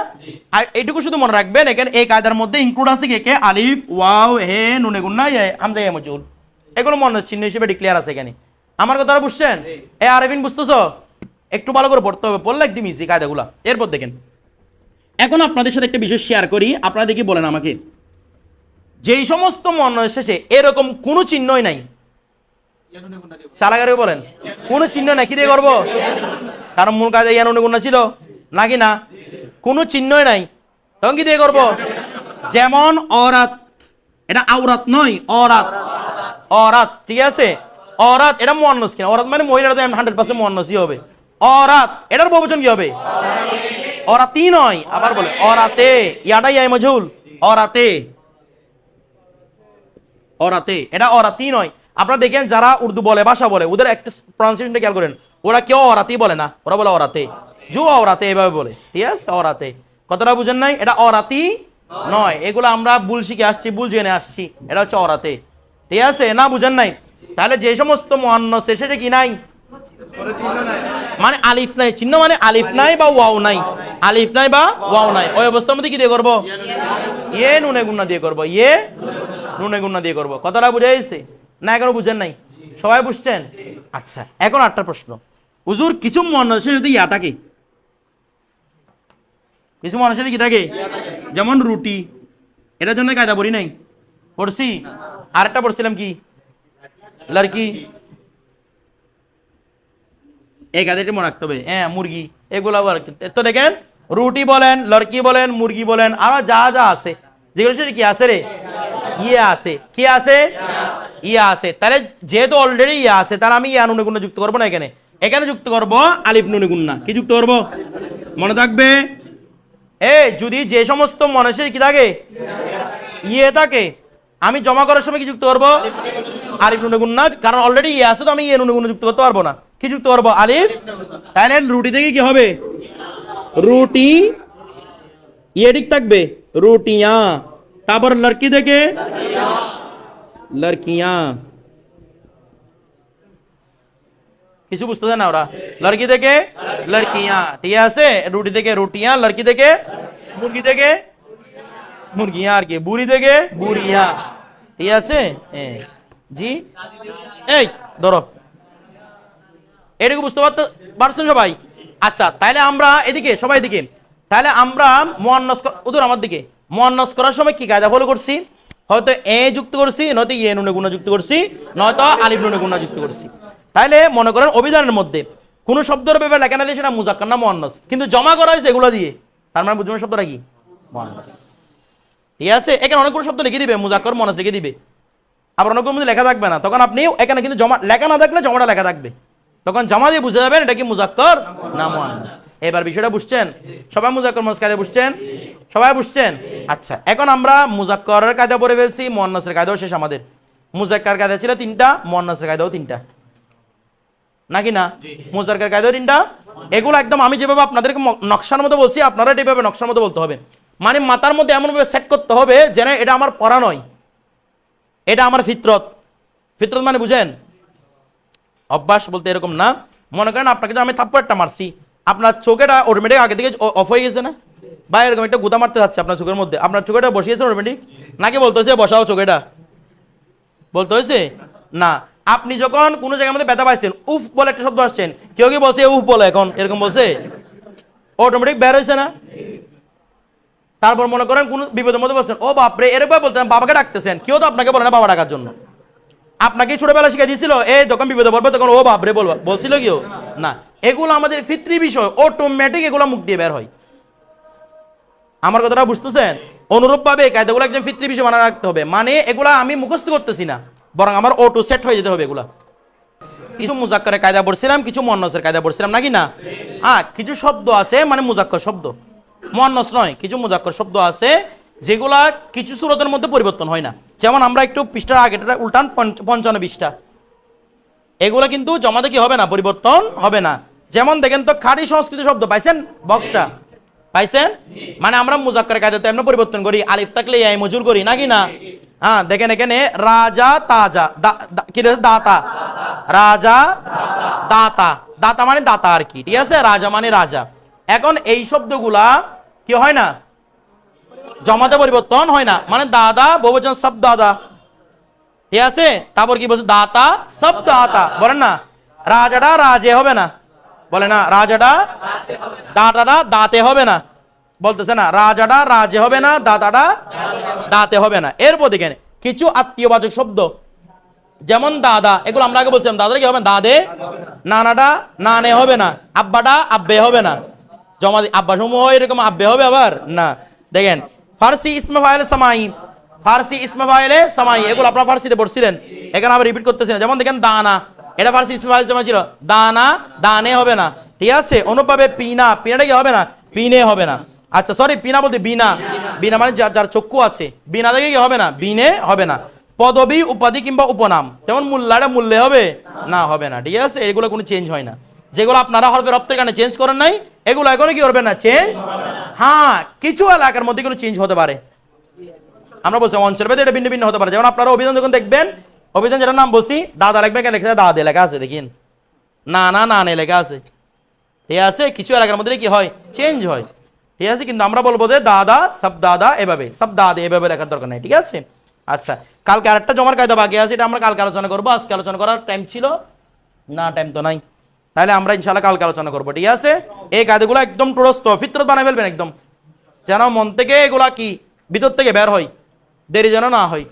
আর এইটুকু শুধু মনে রাখবেন, এখানে এই কায়দার মধ্যে ইনক্লুড আছে কে কে, আলিফ, ওয়াও, হে, নুনে গুন্না, হামজা, ইয়া মজুল, এগুলো মুয়ান্নাস চিহ্ন হিসেবে ডিক্লেয়ার আছে এখানে। আমার কথাটা বুঝছেন? এ আরেফিন বুঝতেছো? একটু ভালো করে পড়তে হবে, পড়লে একদম ইজি কায়দাগুলা। এরপর দেখেন, এখন আপনাদের সাথে একটা বিষয় শেয়ার করি, আপনারা দেখি বলেন আমাকে, যেই সমস্ত মুয়ান্নাস শেষে এরকম কোনো চিহ্নই নাই, চালাগারে বলেন, কোনো চিহ্ন নাই, কি দিয়ে করবো? কারণ মূল কায়দা ইয়া নুনে গুন্না ছিল নাকি না? কোনো চিহ্নই নাই, তখন কি দিয়ে করবো? যেমন অরাত, এটা আওরাত নয়, অরাত, অরাত, ঠিক আছে? অরাত এটা মুয়ান্নাস কিনা? অরাত মানে মহিলারা 100% মুয়ান্নাসই হবে। অরাত এটার বহুবচন কি হবে? অরাতি নয়, আবার বলে অরাতে, ইয়াটা ইয়া মজহুল, অরাতে, অরাতে, এটা অরাতি নয়। আপনারা দেখেন যারা উর্দু বলে, ভাষা বলে, ওদের একটা প্রনাউন্সিয়েশনটা খেয়াল করেন, ওরা কেউ অরাতি বলে না, ওরা বলে অরাতে, জু অরাতে এভাবে বলে। ঠিক আছে, অরাতে, কথাটা বুঝেন নাই? এটা অরাতি নয়, এগুলো আমরা ভুল শিখে আসছি, ভুল জেনে আসছি, এটা হচ্ছে অরাতে। ঠিক আছে না? বুঝেন নাই? তাহলে যে সমস্ত মুয়ান্নাস সেটা কি নাই, মানে আলিফ নাই, চিহ্ন মানে আলিফ নাই বা ওয়াও নাই, আলিফ নাই বা ওয়াও নাই, ওই অবস্থার মধ্যে কি দিয়ে করবো? ইয়ে নুনে গুন্না দিয়ে করবো, ইয়ে নুনে গুন্না দিয়ে করবো। কথাটা বুঝে গেছে না? এখনো বুঝেন নাই? সবাই বুঝছেন? আচ্ছা, এখন আটটা প্রশ্ন, হুজুর কিছু মুয়ান্নাসে যদি ইয়া থাকে, কিছু মুয়ান্নাসে কি থাকে, যেমন রুটি, এটার জন্য কায়দা পড়ি নাই, পড়ছি? আরেকটা পড়ছিলাম কি, লড়কি, এই কায়দাটি মনে রাখতে হবে। হ্যাঁ, মুরগি, এগুলো আবার তো দেখেন, রুটি বলেন, লড়কি বলেন, মুরগি বলেন, আরো যা যা আছে, যেগুলো সেটা কি আছে রে, ইয়ে আছে, কি আছে, ইয়ে আছে। তাহলে যেহেতু অলরেডি ইয়ে আছে, তাহলে আমি ইয়া নুনে গুন্না যুক্ত করবো না, এখানে এখানে যুক্ত করবো আলিফ নুনে গুন্না। কি যুক্ত করবো? মনে থাকবে, যদি যে সমস্ত মানুষের কি থাকে, ইয়ে থাকে, আমি জমা করার সময় কি যুক্ত করবো? আলিফ নুনে গুন্না, কারণ অলরেডি ইয়ে আছে, তো আমি ইয়ে নুনে গুন্না যুক্ত করতে পারবো না। কি যুক্ত করবো? আলিফ। তাহলে রুটি থেকে কি হবে? রুটি, ইয়ে ঠিক থাকবে, রুটিয়াঁ। তারপর লড়কি থেকে লড়কিয়াঁ, কিছু বুঝতেছে না ওরা? লড়কি থেকে লড়কিয়াঁ, ঠিক আছে? রুটি থেকে রুটিয়াঁ, লড়কি থেকে, মুরগি থেকে মুরগিয়াঁ, আর কি বুড়ি থেকে বুড়িয়াঁ, ঠিক আছে? জি, এই ধরো, এটুকু বুঝতে পারছেন সবাই? আচ্ছা, তাহলে আমরা এদিকে, সবাই এদিকে, তাহলে আমরা মুয়ান্নাস, উদর আমার দিকে, মুয়ান্নাস করার সময় কি কায়দা ফলো করছি? হয়তো এ যুক্ত করছি, নয়তো ইয়ে নুনে গুণা যুক্ত করছি, নয়তো আলিফ নুনে গুণা যুক্ত করছি। তাহলে মনে করেন অভিধানের মধ্যে কোনো শব্দের ব্যাপারে লেখা না দিয়ে সেটা মুজাক্কার না মুয়ান্নাস, কিন্তু জমা করা হয়েছে এগুলো দিয়ে, তার মানে বুঝবেন শব্দটা কি? মুয়ান্নাস। ঠিক আছে, এখানে অনেকগুলো শব্দ লিখে দিবে, মুজাক্কার মুয়ান্নাস লিখে দিবে, আবার অনেকগুলো মধ্যে লেখা থাকবে না, তখন আপনি এখানে কিন্তু জমা লেখা না থাকলে জমাটা লেখা থাকবে, তখন জমা দিয়ে বুঝে যাবেন এটা কি মুজাক্কার না মুয়ান্নাস। এবার বিষয়টা বুঝছেন সবাই? মুজাক্কার মুয়ান্নাস কায়দা বুঝছেন সবাই? বুঝছেন? আচ্ছা, এখন আমরা মুজাক্কারের কায়দা পড়ে ফেলছি, মুয়ান্নাসের কায়দাও শেষ আমাদের। মুজাক্কার কায়দা ছিল 3টা, মুয়ান্নাসের কায়দাও 3টা, নাকি না? মুজাক্কার কায়দাও 3টা। এগুলো একদম আমি যেভাবে আপনাদেরকে নকশার মতো বলছি, আপনারা এইভাবে নকশার মতো বলতে হবে, মানে মাথার মধ্যে এমনভাবে সেট করতে হবে যেন এটা আমার পড়া নয়, এটা আমার ফিতরত। ফিতরত মানে বুঝেন? অভ্যাস বলতে এরকম না, মনে করেন আপনাকে যে আমি থাপ্পড়টা মারছি, আপনার চোখেটা অটোমেটিক আগে থেকে অফ হয়ে গেছে না, বা এরকম একটা গুতা মারতে যাচ্ছে আপনার চোখের মধ্যে, আপনার চোখেটা বসিয়েছে অটোমেটিক, নাকি বলতে হয়েছে বসাও চোখেটা? বলতে হয়েছে না। আপনি যখন কোনো জায়গার মধ্যে ব্যথা পাইছেন, উফ বলে একটা শব্দ আসছেন, কেউ কি বলছে উফ বলে, এখন এরকম বলছে, অটোমেটিক বের হয়েছে না? তারপর মনে করেন কোন বিপদের মধ্যে বলছেন, ও বাপরে, এরকম বলতেন, বাবাকে ডাকতেছেন, কেউ তো আপনাকে বলে না বাবা ডাকার জন্য, আপনাকে ছোটবেলা শিখে দিয়েছিল, এই যখন বিপদে পড়বে তখন ও বাপরে বলবা, বলছিল কেউ না? এগুলো আমাদের ফিতরি বিষয়, অটোমেটিক এগুলো মুখ দিয়ে বের হয়। আমার কথাটা বুঝতেছেন? অনুরূপভাবে কায়দাগুলো একদম ফিতরি বিষয় মানা রাখতে হবে, মানে এগুলা আমি মুখস্থ করতেছি না, বরং আমার অটো সেট হয়ে যেতে হবে এগুলা। কিছু মুজাক্কারের কায়দা পড়ছিলাম, কিছু মুয়ান্নাসের কায়দা পড়ছিলাম নাকি না? কিছু শব্দ আছে মানে মুজাক্কার শব্দ, মুয়ান্নাস নয়, কিছু মুজাক্কার শব্দ আছে যেগুলা কিছু সূরতের মধ্যে পরিবর্তন হয় না। যেমন আমরা একটু পৃষ্ঠার আগেটা উল্টান, 55 পৃষ্ঠা, এগুলা কিন্তু জমাতে কি হবে না, পরিবর্তন হবে না। যেমন দেখেন তো খাঁটি সংস্কৃত শব্দ পাইছেন, বক্সটা পাইছেন, মানে আমরা মুজাক্কারের কায়দাতে আমরা পরিবর্তন করি, আলিফ থাকলে ইয়াই মজুর করি নাকি না? দেখেন এখানে রাজা তাজা, কি দাতা, রাজা দাতা, দাতা মানে দাতা আর কি, ঠিক আছে, রাজা মানে রাজা। এখন এই শব্দগুলা কি হয় না, জমাতে পরিবর্তন হয় না, মানে দাদা বহুবচন সব দাদা, ঠিক আছে। তারপর কি বলছে, দাতা সব দাতা, বলেন না, রাজাটা রাজে হবে না, বলে না, রাজাটা দাতাটা দাঁতে হবে না, বলতেছে না, রাজাটা রাজে হবে না, দাতাটা দাঁতে হবে না। এরপর দেখেন কিছু আত্মীয়বাচক শব্দ, যেমন দাদা, এগুলো আমরা আগে বলছিলাম, দাদাটা কি হবে, দাদে, নানাটা নানে হবে না, আব্বাটা আব্বে হবে না, জমা আব্বা সমূহ এরকম আব্বে হবে আবার না। দেখেন ফার্সি ইসমে ফাইলে সামাই, ফার্সি ইসমে ফাইলে সামাই, এগুলো আপনারা ফার্সিতে পড়ছিলেন, এখানে আবার রিপিট করতেছেন। যেমন দেখেন দানা, এটা ফার্সি ইসমে ফাইলে সামাই ছিল, দানা দানে হবে না, ঠিক আছে। অনুপাবে পিনা, পিনাটা কি হবে না, পিনে হবে না। আচ্ছা সরি, পিনা বলতে বিনা, বিনা মানে যার চক্ষু আছে, বিনা থেকে কি হবে না, বিনে হবে না। পদবী উপাধি কিংবা উপনাম, যেমন মোল্লাটা মূল্যে হবে না, হবে না, ঠিক আছে। এগুলো কোনো চেঞ্জ হয় না, যেগুলো আপনারা হরফে রপ্তের কারণে চেঞ্জ করেন নাই, এগুলো এখনো কি করবে না, চেঞ্জ। কিছু এলাকার মধ্যে কোনো চেঞ্জ হতে পারে, আমরা বলছি অঞ্চল ভেদে এটা ভিন্ন ভিন্ন হতে পারে। যেমন আপনারা অভিধান যখন দেখবেন, অভিধান যেটার নাম বলছি, দাদা লিখবেন, কেন লেখা দাদে লেখা আছে, দেখিন না না না নে লেখা আছে, ঠিক আছে। কিছু এলাকার মধ্যে কি হয়, চেঞ্জ হয়, ঠিক আছে। কিন্তু আমরা বলবো যে দাদা সব দাদা এভাবে, সব দাদে এভাবে লেখার দরকার নেই, ঠিক আছে। আচ্ছা, কালকে আরেকটা জমার কায়দা বাকি আছে, এটা আমরা কালকে আলোচনা করবো, আজকে আলোচনা করার টাইম ছিল না, টাইম তো নাই, তাহলে আমরা ইনশাআল্লাহ কালকে আলোচনা করবো, ঠিক আছে। এই কায়দাগুলো একদম টুরস্ত ফিতরত বানাই ফেলবেন একদম, যেন মন থেকে এগুলা কি ভিতর থেকে বের হয়, দেরি যেন না হয়।